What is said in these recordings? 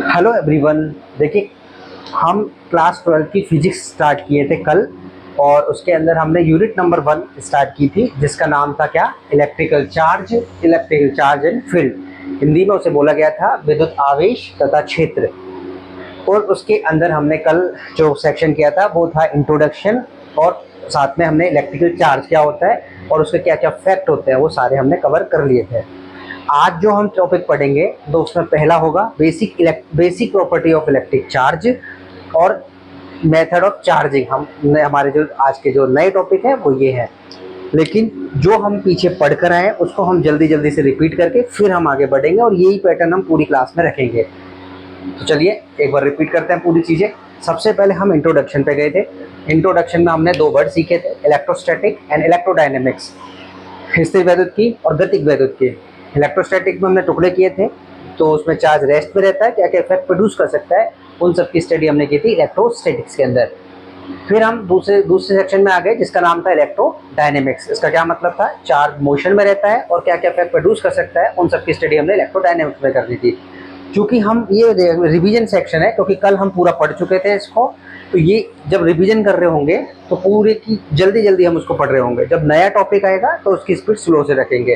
Hello everyone. देखिए, हम class 12 की फिजिक्स स्टार्ट किए थे कल, और उसके अंदर हमने यूनिट नंबर 1 स्टार्ट की थी, जिसका नाम था क्या? Electrical charge, electrical charge and field. Hindi में उसे बोला गया था विद्युत आवेश तथा क्षेत्र। और उसके अंदर हमने कल जो सेक्शन किया था वो था इंट्रोडक्शन, और साथ में हमने इलेक्ट्रिकल चार्ज क्या होता है और उसके क्या क्या फैक्ट होते हैं वो सारे हमने कवर कर लिए थे। आज जो हम टॉपिक पढ़ेंगे तो उसमें पहला होगा basic property of electric charge और मेथड ऑफ चार्जिंग। हमारे जो आज के जो नए टॉपिक हैं वो ये है, लेकिन जो हम पीछे पढ़ कर आए उसको हम जल्दी जल्दी से रिपीट करके फिर हम आगे बढ़ेंगे, और यही पैटर्न हम पूरी क्लास में रखेंगे। तो चलिए एक बार रिपीट करते हैं पूरी चीज़ें। सबसे पहले हम इंट्रोडक्शन पे गए थे। इंट्रोडक्शन में हमने 2 वर्ड सीखे थे, इलेक्ट्रोस्टैटिक एंड इलेक्ट्रोडायनेमिक्स, स्थिर वैद्युत की और गतिक वैद्युत की। इलेक्ट्रोस्टैटिक में हमने टुकड़े किए थे, तो उसमें चार्ज रेस्ट में रहता है, क्या क्या इफेक्ट प्रोड्यूस कर सकता है, उन सब की स्टडी हमने की थी इलेक्ट्रोस्टैटिक्स के अंदर। फिर हम दूसरे सेक्शन में आ गए जिसका नाम था इलेक्ट्रोडायनेमिक्स। इसका क्या मतलब था? चार्ज मोशन में रहता है और क्या क्या इफेक्ट प्रोड्यूस कर सकता है, उन सब की स्टडी हमने इलेक्ट्रोडायनेमिक्स में करनी थी। क्योंकि हम ये रिवीजन सेक्शन है, क्योंकि कल हम पूरा पढ़ चुके थे इसको, तो ये जब रिवीजन कर रहे होंगे तो पूरे की जल्दी जल्दी हम उसको पढ़ रहे होंगे। जब नया टॉपिक आएगा तो उसकी स्पीड स्लो से रखेंगे।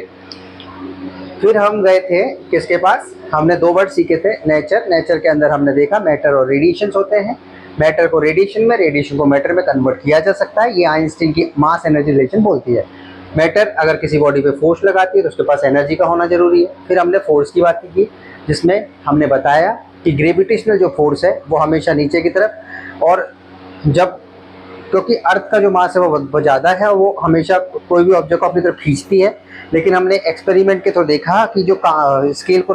फिर हम गए थे किसके पास? हमने 2 वर्ड सीखे थे, नेचर के अंदर हमने देखा मैटर और रेडिएशन होते हैं। मैटर को रेडिएशन में, रेडिएशन को मैटर में कन्वर्ट किया जा सकता है। ये आइंस्टीन की मास एनर्जी रिलेशन बोलती है। मैटर अगर किसी बॉडी पे फोर्स लगाती है तो उसके पास एनर्जी का होना जरूरी है। फिर हमने फोर्स की बात की, जिसमें हमने बताया कि ग्रेविटेशनल जो फोर्स है वो हमेशा नीचे की तरफ, और जब क्योंकि अर्थ का जो मास है वो ज़्यादा है, वो हमेशा कोई भी ऑब्जेक्ट को अपनी तरफ खींचती है। लेकिन हमने एक्सपेरिमेंट के थ्रू देखा कि जो स्केल को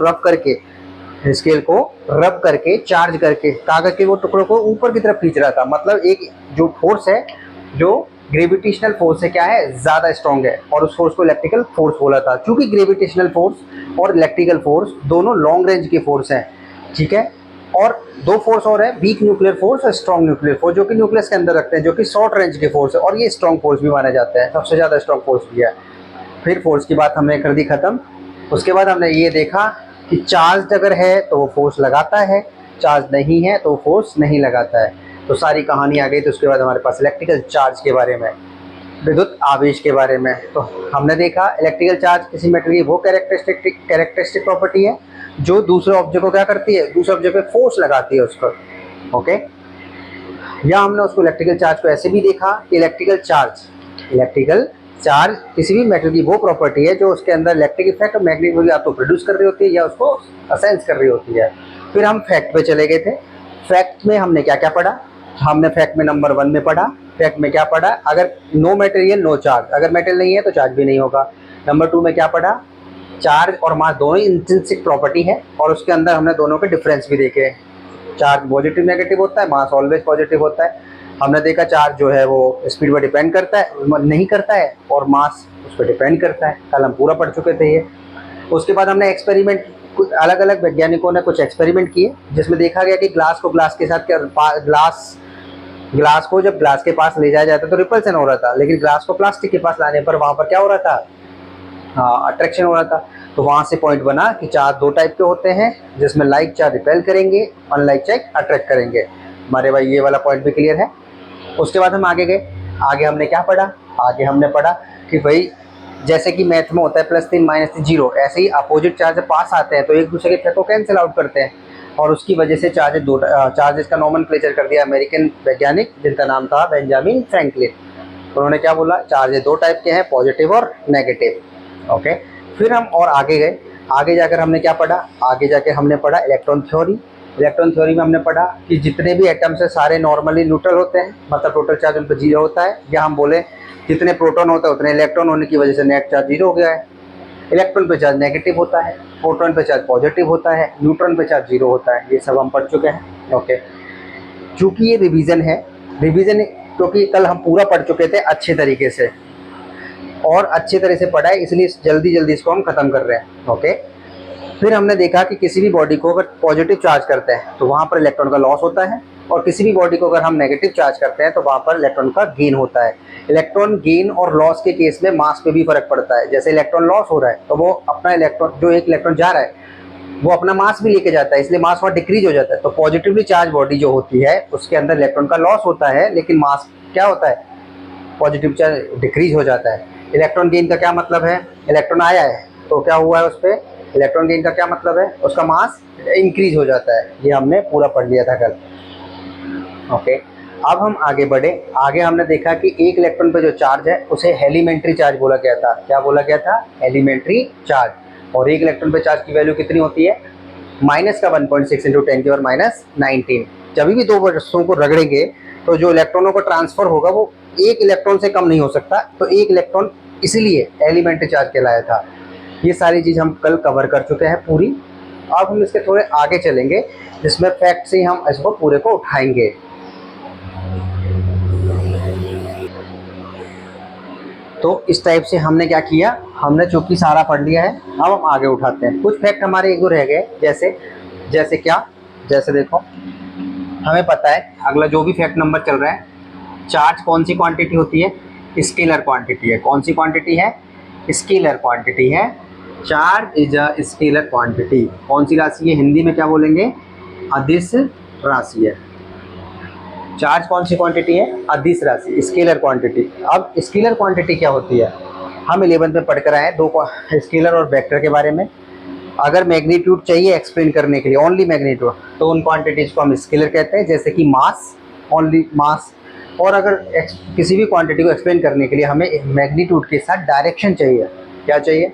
रब करके चार्ज करके कागज के वो टुकड़ों को ऊपर की तरफ खींच रहा था। मतलब एक जो फोर्स है, जो ग्रेविटेशनल फोर्स है, क्या है? ज़्यादा स्ट्रॉन्ग है, और उस फोर्स को इलेक्ट्रिकल फोर्स बोला था। क्योंकि ग्रेविटेशनल फोर्स और इलेक्ट्रिकल फोर्स दोनों लॉन्ग रेंज के फोर्स हैं, ठीक है। और 2 फोर्स और है, वीक न्यूक्लियर फोर्स और स्ट्रॉन्ग न्यूक्लियर फोर्स, जो कि न्यूक्लियस के अंदर रखते हैं, जो कि शॉर्ट रेंज के फोर्स है, और ये स्ट्रॉन्ग फोर्स भी माना जाता है, सबसे ज़्यादा स्ट्रॉन्ग फोर्स भी है। फिर फोर्स की बात हमने कर दी खत्म। उसके बाद हमने ये देखा कि चार्ज अगर है तो वो फोर्स लगाता है, चार्ज नहीं है तो फोर्स नहीं लगाता है। तो सारी कहानी आ गई। तो उसके बाद हमारे पास इलेक्ट्रिकल चार्ज के बारे में, विद्युत आवेश के बारे में। तो हमने देखा इलेक्ट्रिकल चार्ज किसी मेटेरियल की वो कैरेक्टरिस्टिक प्रॉपर्टी है जो दूसरे ऑब्जेक्ट को क्या करती है? दूसरे ऑब्जेक्ट पे फोर्स लगाती है उसको, ओके। या हमने उसको इलेक्ट्रिकल चार्ज को ऐसे भी देखा कि इलेक्ट्रिकल चार्ज किसी भी मेटेरियल की वो प्रॉपर्टी है जो उसके अंदर इलेक्ट्रिक इफेक्ट और मैग्नेटिक वेव या तो प्रोड्यूस कर रही होती है या उसको असेंस कर रही होती है। फिर हम फैक्ट पे चले गए थे। फैक्ट में हमने क्या क्या पढ़ा? हमने फैक्ट में नंबर 1 में पढ़ा। फैक्ट में क्या पढ़ा? अगर नो मटेरियल नो चार्ज, अगर मेटेरियल नहीं है तो चार्ज भी नहीं होगा। नंबर 2 में क्या पढ़ा? चार्ज और मास दोनों इंट्रिंसिक प्रॉपर्टी है, और उसके अंदर हमने दोनों के डिफरेंस भी देखे। चार्ज पॉजिटिव नेगेटिव होता है, मास ऑलवेज पॉजिटिव होता है। हमने देखा चार्ज जो है वो स्पीड पर डिपेंड करता है, नहीं करता है, और मास उस पर डिपेंड करता है। कल हम पूरा पढ़ चुके थे ये। उसके बाद हमने एक्सपेरिमेंट, कुछ अलग अलग वैज्ञानिकों ने कुछ एक्सपेरिमेंट किए, जिसमें देखा गया कि ग्लास को ग्लास के साथ क्या, ग्लास को जब ग्लास के पास ले जाया जाता तो रिपल्सन हो रहा था, लेकिन ग्लास को प्लास्टिक के पास लाने पर वहाँ पर क्या हो रहा था? अट्रैक्शन हो रहा था। तो वहाँ से पॉइंट बना कि चार्ज 2 टाइप के होते हैं, जिसमें लाइक चार्ज रिपेल करेंगे, अनलाइक चार्ज अट्रैक्ट करेंगे। हमारे भाई ये वाला पॉइंट भी क्लियर है। उसके बाद हम आगे गए। आगे हमने क्या पढ़ा? आगे हमने पढ़ा कि भाई जैसे कि मैथ में होता है +3 -3 0, ऐसे ही अपोजिट चार्ज पास आते हैं तो एक दूसरे के इफेक्ट को कैंसिल आउट करते हैं, और उसकी वजह से चार्जेस का नोमेनक्लेचर कर दिया अमेरिकन वैज्ञानिक जिनका नाम था बेंजामिन फ्रैंकलिन। उन्होंने क्या बोला? चार्जेस 2 टाइप के हैं, पॉजिटिव और नेगेटिव, ओके। फिर हम और आगे गए। आगे जाकर हमने क्या पढ़ा? आगे जाकर हमने पढ़ा इलेक्ट्रॉन थ्योरी। इलेक्ट्रॉन थ्योरी में हमने पढ़ा कि जितने भी एटम्स है सारे नॉर्मली न्यूट्रल होते हैं, मतलब टोटल चार्ज उन पर 0 होता है। या हम बोले जितने प्रोटॉन होता है उतने इलेक्ट्रॉन होने की वजह से नेट चार्ज 0 हो गया है। इलेक्ट्रॉन पे चार्ज नेगेटिव होता है, प्रोटॉन पे चार्ज पॉजिटिव होता है, न्यूट्रॉन पे चार्ज 0 होता है। ये सब हम पढ़ चुके हैं, ओके। चूँकि ये रिवीजन है, रिवीजन क्योंकि कल हम पूरा पढ़ चुके थे अच्छे तरीके से, और अच्छे तरह से पढ़ा है, इसलिए जल्दी जल्दी इसको हम खत्म कर रहे हैं, ओके। फिर हमने देखा कि किसी भी बॉडी को अगर पॉजिटिव चार्ज करते हैं तो वहाँ पर इलेक्ट्रॉन का लॉस होता है, और किसी भी बॉडी को अगर हम नेगेटिव चार्ज करते हैं तो वहाँ पर इलेक्ट्रॉन का गेन होता है। इलेक्ट्रॉन गेन और लॉस के केस में मास पे भी फर्क पड़ता है। जैसे इलेक्ट्रॉन लॉस हो रहा है तो वो अपना इलेक्ट्रॉन, जो एक इलेक्ट्रॉन जा रहा है वो अपना मास भी लेके जाता है, इसलिए मास वहाँ डिक्रीज हो जाता है। तो पॉजिटिवली चार्ज बॉडी जो होती है उसके अंदर इलेक्ट्रॉन का लॉस होता है, लेकिन मास क्या होता है, पॉजिटिव चार्ज डिक्रीज हो जाता है। इलेक्ट्रॉन गेन का क्या मतलब है, इलेक्ट्रॉन आया है तो क्या हुआ है उस पर, इलेक्ट्रॉन गेन का क्या मतलब है, उसका मास इंक्रीज हो जाता है। ये हमने पूरा पढ़ लिया था कल। ओके, अब हम आगे बढ़े। आगे हमने देखा कि एक इलेक्ट्रॉन पे जो चार्ज है उसे एलिमेंट्री चार्ज बोला गया था। क्या बोला गया था, एलिमेंट्री चार्ज। और एक इलेक्ट्रॉन पे चार्ज की वैल्यू कितनी होती है, माइनस का 1.6 इंटू 10⁻⁻19। जब भी दो वस्तुओं को रगड़ेंगे तो जो इलेक्ट्रॉनों को ट्रांसफर होगा वो एक इलेक्ट्रॉन से कम नहीं हो सकता, तो एक इलेक्ट्रॉन इसीलिए एलिमेंट्री चार्ज कहलाया था। ये सारी चीज़ हम कल कवर कर चुके हैं पूरी। अब हम इसके थोड़े आगे चलेंगे जिसमें फैक्ट से हम इसको पूरे को उठाएंगे। तो इस टाइप से हमने क्या किया, हमने चूंकि सारा पढ़ लिया है, अब हम आगे उठाते हैं। कुछ फैक्ट हमारे एक दो रह गए, जैसे क्या, जैसे देखो हमें पता है अगला जो भी फैक्ट नंबर चल रहा है, चार्ज कौन सी क्वांटिटी होती है, स्केलर क्वांटिटी है। कौन सी क्वांटिटी है, स्केलर क्वांटिटी है। Charge is a scalar quantity. कौन सी राशि है, हिंदी में क्या बोलेंगे, अदिश राशि है। चार्ज कौन सी क्वांटिटी है, अदिश राशि, स्केलर क्वांटिटी। अब स्केलर क्वांटिटी क्या होती है, हम 11th में पढ़कर आए दो स्केलर और वेक्टर के बारे में। अगर मैग्नीट्यूड चाहिए एक्सप्लेन करने के लिए, ओनली मैग्नीट्यूड, तो उन क्वांटिटीज को हम स्केलर कहते हैं, जैसे कि मास, ओनली मास। और अगर किसी भी क्वांटिटी को एक्सप्लेन करने के लिए हमें मैग्नीट्यूड के साथ डायरेक्शन चाहिए, क्या चाहिए,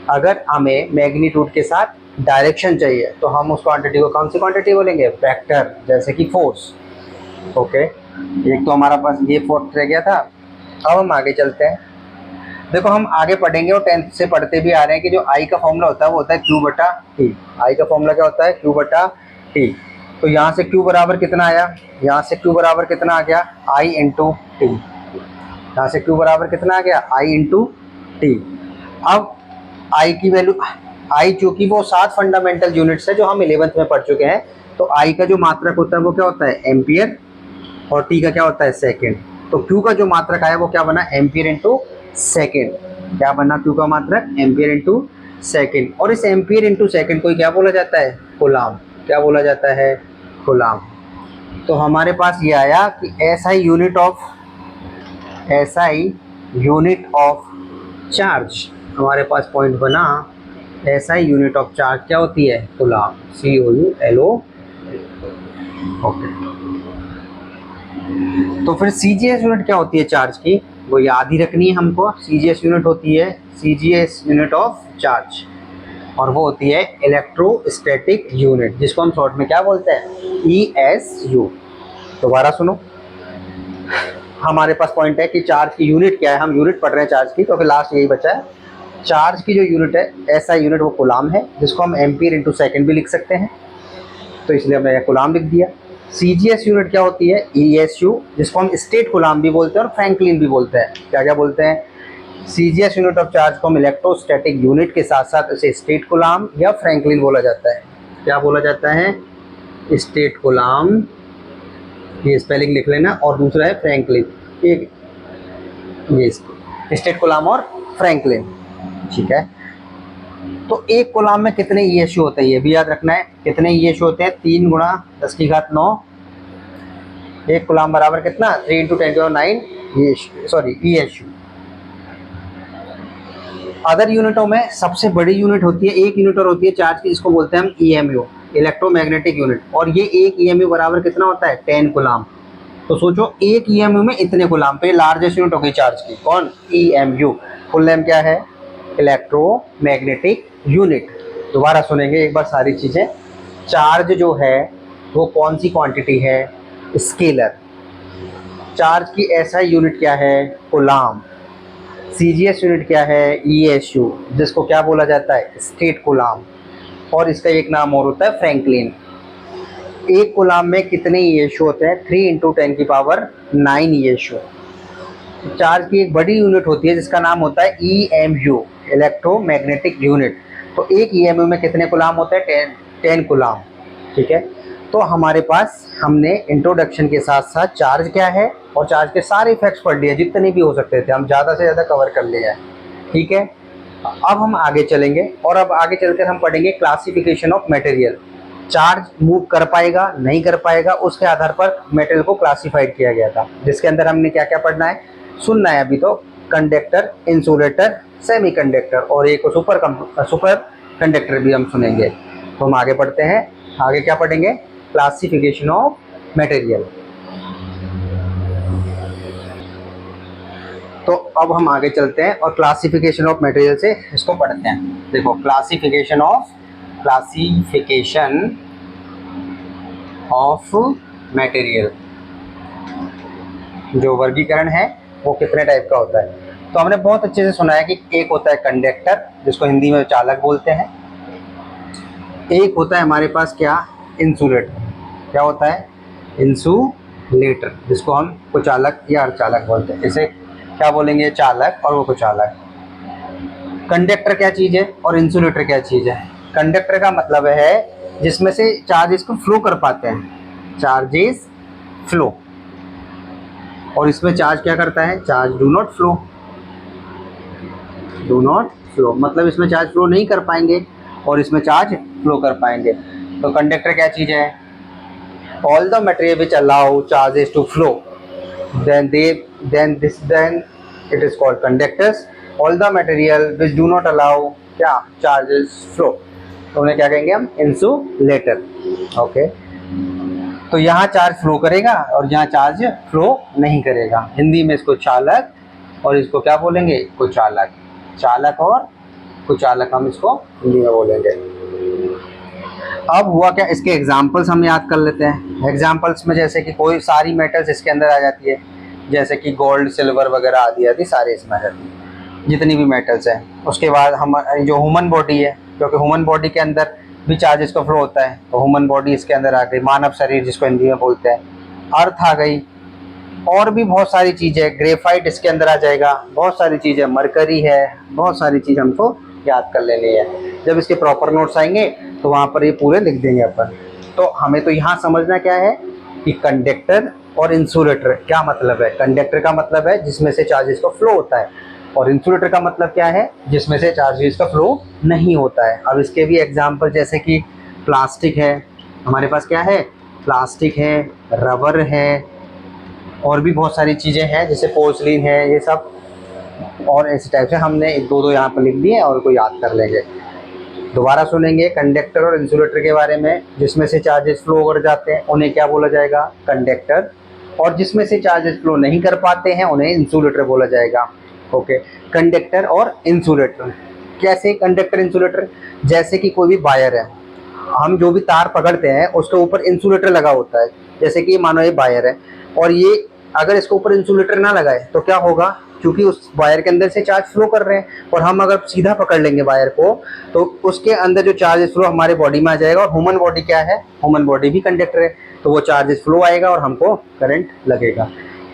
अगर हमें मैग्नीट्यूड के साथ डायरेक्शन चाहिए तो हम उस क्वांटिटी को कौन सी क्वांटिटी बोलेंगे, वेक्टर, जैसे कि फोर्स। ओके, एक तो हमारा पास ये फोर्थ रह गया था। अब हम आगे चलते हैं। देखो हम आगे पढ़ेंगे और 10th से पढ़ते भी आ रहे हैं कि जो आई का फॉर्मूला होता है वो होता है Q बटा टी। आई का फॉर्मूला क्या होता है, Q बटा टी। तो यहाँ से Q बराबर कितना आया, यहाँ से Q बराबर कितना आ गया, I इंटू टी। यहाँ से Q बराबर कितना आ गया, I इंटू टी। अब I की वैल्यू, I चूँकि वो 7 फंडामेंटल यूनिट्स है जो हम 11th में पढ़ चुके हैं, तो I का जो मात्रक होता है वो क्या होता है, एम्पियर, और टी का क्या होता है, सेकेंड। तो Q का जो मात्रक आया वो क्या बना, एम्पियर इंटू सेकेंड। क्या बना, Q का मात्रक एम्पियर इंटू सेकेंड। और इस एम्पियर इंटू सेकेंड को क्या बोला जाता है, कूलाम। क्या बोला जाता है, कूलाम। तो हमारे पास ये आया कि SI यूनिट ऑफ चार्ज, हमारे पास पॉइंट बना SI यूनिट ऑफ चार्ज क्या होती है, कूलाम, COULO। ओके, तो फिर CGS यूनिट क्या होती है चार्ज की, वो याद ही रखनी है हमको। CGS यूनिट होती है CGS यूनिट ऑफ चार्ज, और वो होती है इलेक्ट्रोस्टैटिक यूनिट, जिसको हम शॉर्ट में क्या बोलते हैं, ESU। दोबारा सुनो, हमारे पास पॉइंट है कि चार्ज की यूनिट क्या है, हम यूनिट पढ़ रहे हैं चार्ज की, तो फिर लास्ट यही बचा है। चार्ज की जो यूनिट है SI यूनिट वो कूलाम है, जिसको हम एम्पियर इंटू सेकेंड भी लिख सकते हैं, तो इसलिए हमने कूलाम लिख दिया। CGS यूनिट क्या होती है, ESU, जिसको हम स्टेट कूलाम भी बोलते हैं और फ्रैंकलिन भी बोलते हैं। क्या क्या बोलते हैं, CGS यूनिट ऑफ चार्ज को हम इलेक्ट्रोस्टैटिक यूनिट के साथ साथ उसे स्टेट कूलाम या फ्रैंकलिन बोला जाता है। क्या बोला जाता है, स्टेट कूलाम, ये स्पेलिंग लिख लेना, और दूसरा है फ्रैंकलिन। एक ये स्टेट कूलाम और फ्रैंकलिन, ठीक है। तो एक कूलाम में कितने ESU होते हैं ये भी याद रखना है। कितने ESU होते हैं, 3 गुणा 10 की घात 9। एक कूलाम बराबर कितना, 3 इंटू 10⁻⁹ सॉरी ESU। अदर यूनिटों में सबसे बड़ी यूनिट होती है, एक यूनिट और होती है चार्ज की, जिसको बोलते हैं हम EMU, इलेक्ट्रोमैग्नेटिक यूनिट। और ये एक EMU बराबर कितना होता है, 10 कूलाम। तो सोचो एक EMU में इतने कूलाम, पे लार्जेस्ट यूनिट हो गई चार्ज की, कौन, EMU। फुल नेम क्या है, इलेक्ट्रोमैग्नेटिक यूनिट। दोबारा सुनेंगे एक बार सारी चीज़ें। चार्ज जो है वो कौन सी क्वांटिटी है, स्केलर। चार्ज की SI यूनिट क्या है, कूलाम। CGS यूनिट क्या है, ESU, जिसको क्या बोला जाता है, स्टेट कूलाम। और इसका एक नाम और होता है फ्रैंकलिन। एक कूलाम में कितने ESU होते हैं, 3 इंटू 10⁹ ESU। चार्ज की एक बड़ी यूनिट होती है जिसका नाम होता है EMU, इलेक्ट्रोमैग्नेटिक यूनिट। तो एक EMU में कितने कूलाम होते हैं, 10 कूलाम, ठीक है। तो हमारे पास हमने इंट्रोडक्शन के साथ साथ चार्ज क्या है और चार्ज के सारे इफेक्ट्स पढ़ लिए, जितने भी हो सकते थे हम ज़्यादा से ज़्यादा कवर कर लिए हैं। ठीक है, अब हम आगे चलेंगे और अब आगे चलकर हम पढ़ेंगे classification of material. Charge move कर पाएगा नहीं कर पाएगा उसके आधार पर मटेरियल को क्लासिफाइड किया गया था, जिसके अंदर हमने क्या क्या पढ़ना है, सुनना है अभी तो। कंडक्टर, इंसुलेटर, सेमीकंडक्टर और एक सुपर कंडक्टर भी हम सुनेंगे। तो हम आगे पढ़ते हैं, आगे क्या पढ़ेंगे, क्लासिफिकेशन ऑफ मटेरियल। तो अब हम आगे चलते हैं और क्लासिफिकेशन ऑफ मटेरियल से इसको पढ़ते हैं। देखो, क्लासिफिकेशन ऑफ मटेरियल, जो वर्गीकरण है वो कितने टाइप का होता है। तो हमने बहुत अच्छे से सुना है कि एक होता है कंडक्टर, जिसको हिंदी में चालक बोलते हैं। एक होता है हमारे पास क्या, इंसुलेटर। क्या होता है, इंसुलेटर, जिसको हम कुचालक या अर्धचालक बोलते हैं। इसे क्या बोलेंगे, चालक और वो कुचालक। कंडक्टर क्या चीज़ है और इंसुलेटर क्या चीज़ है। कंडक्टर का मतलब है जिसमें से चार्जेस को फ्लो कर पाते हैं, चार्जेस फ्लो, और इसमें चार्ज क्या करता है, चार्ज डू नॉट फ्लो, मतलब इसमें चार्ज फ्लो नहीं कर पाएंगे और इसमें चार्ज फ्लो कर पाएंगे। तो कंडक्टर क्या चीज़ है, all the material which allow charges to flow then it is called conductors. All the material which do not allow क्या, charges flow, तो उन्हें क्या कहेंगे हम, इंसुलेटर। ओके, तो यहाँ चार्ज फ्लो करेगा और यहाँ चार्ज फ्लो नहीं करेगा। हिंदी में इसको चालक और इसको क्या बोलेंगे, कुचालक। चालक और कुचालक हम इसको हिंदी में बोलेंगे। अब हुआ क्या, इसके एग्जाम्पल्स हम याद कर लेते हैं। एग्जाम्पल्स में जैसे कि कोई सारी मेटल्स इसके अंदर आ जाती है, जैसे कि गोल्ड, सिल्वर वगैरह आदि आदि सारे इसमें आ जाती है, जितनी भी मेटल्स हैं। उसके बाद हम जो ह्यूमन बॉडी है, क्योंकि ह्यूमन बॉडी के अंदर भी चार्जेस का फ्लो होता है, तो ह्यूमन बॉडी इसके अंदर आ गई। मानव शरीर जिसको हिंदी में बोलते हैं, अर्थ आ गई, और भी बहुत सारी चीज़ें, ग्रेफाइट इसके अंदर आ जाएगा, बहुत सारी चीज़ें, मरकरी है, बहुत सारी चीज़ हमको याद कर लेनी है। जब इसके प्रॉपर नोट्स आएंगे तो वहाँ पर ये पूरे लिख देंगे अपन। तो हमें तो यहाँ समझना क्या है कि कंडक्टर और इंसुलेटर क्या मतलब है। कंडक्टर का मतलब है जिसमें से चार्जेस का फ्लो होता है, और इंसुलेटर का मतलब क्या है, जिसमें से चार्जेस का फ्लो नहीं होता है। अब इसके भी एग्जाम्पल जैसे कि प्लास्टिक है, हमारे पास क्या है, प्लास्टिक है, रबर है, और भी बहुत सारी चीज़ें हैं जैसे पोर्सलिन है, ये सब। और इस टाइप से हमने एक दो यहाँ पर लिख दिए और को याद कर लेंगे। दोबारा सुनेंगे कंडक्टर और इंसुलेटर के बारे में। जिसमें से चार्जेस फ्लो कर जाते हैं उन्हें क्या बोला जाएगा, कंडक्टर, और जिसमें से चार्जेस फ्लो नहीं कर पाते हैं उन्हें इंसुलेटर बोला जाएगा। ओके, कंडक्टर और इंसुलेटर कैसे, कंडक्टर इंसुलेटर, जैसे कि कोई भी वायर है, हम जो भी तार पकड़ते हैं उसके ऊपर इंसुलेटर लगा होता है। जैसे कि मानो ये वायर है और ये अगर इसके ऊपर इंसुलेटर ना लगाए तो क्या होगा, क्योंकि उस वायर के अंदर से चार्ज फ्लो कर रहे हैं और हम अगर सीधा पकड़ लेंगे वायर को तो उसके अंदर जो चार्जेस फ्लो हमारे बॉडी में आ जाएगा। और ह्यूमन बॉडी क्या है, ह्यूमन बॉडी भी कंडक्टर है, तो वो चार्जेस फ्लो आएगा और हमको करंट लगेगा।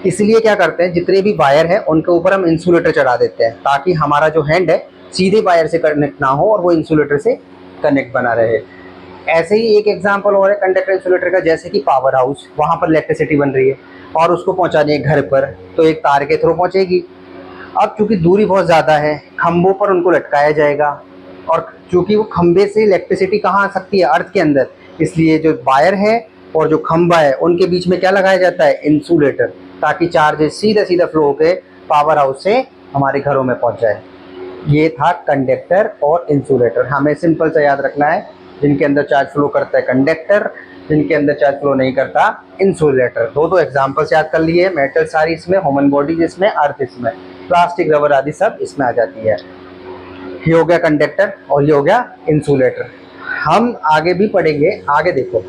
इसलिए क्या करते हैं, जितने भी वायर है उनके ऊपर हम इंसुलेटर चढ़ा देते हैं, ताकि हमारा जो हैंड है सीधे वायर से कनेक्ट ना हो और वो इंसुलेटर से कनेक्ट बना रहे। ऐसे ही एक एग्जांपल और है कंडक्टर इंसुलेटर का, जैसे कि पावर हाउस, वहाँ पर इलेक्ट्रिसिटी बन रही है और उसको पहुँचानी है घर पर, तो एक तार के थ्रू पहुँचेगी। अब चूंकि दूरी बहुत ज़्यादा है, खंभों पर उनको लटकाया जाएगा, और चूंकि वो खंभे से इलेक्ट्रिसिटी कहाँ आ सकती है, अर्थ के अंदर, इसलिए जो वायर है और जो खंभा है उनके बीच में क्या लगाया जाता है, इंसुलेटर, ताकि चार्ज सीधा सीधा फ्लो होकर पावर हाउस से हमारे घरों में पहुँच जाए। ये था कंडक्टर और इंसुलेटर। हमें सिंपल सा याद रखना है, जिनके अंदर चार्ज फ्लो करता है कंडक्टर, जिनके अंदर चार्ज फ्लो नहीं करता इंसुलेटर। दो एग्जांपल्स याद कर लिए, मेटल सारी इसमें, ह्यूमन बॉडी जिसमें, अर्थ इसमें, प्लास्टिक, रबर आदि सब इसमें आ जाती है। ये हो गया कंडक्टर और ये हो गया इंसुलेटर। हम आगे भी पढ़ेंगे, आगे देखो,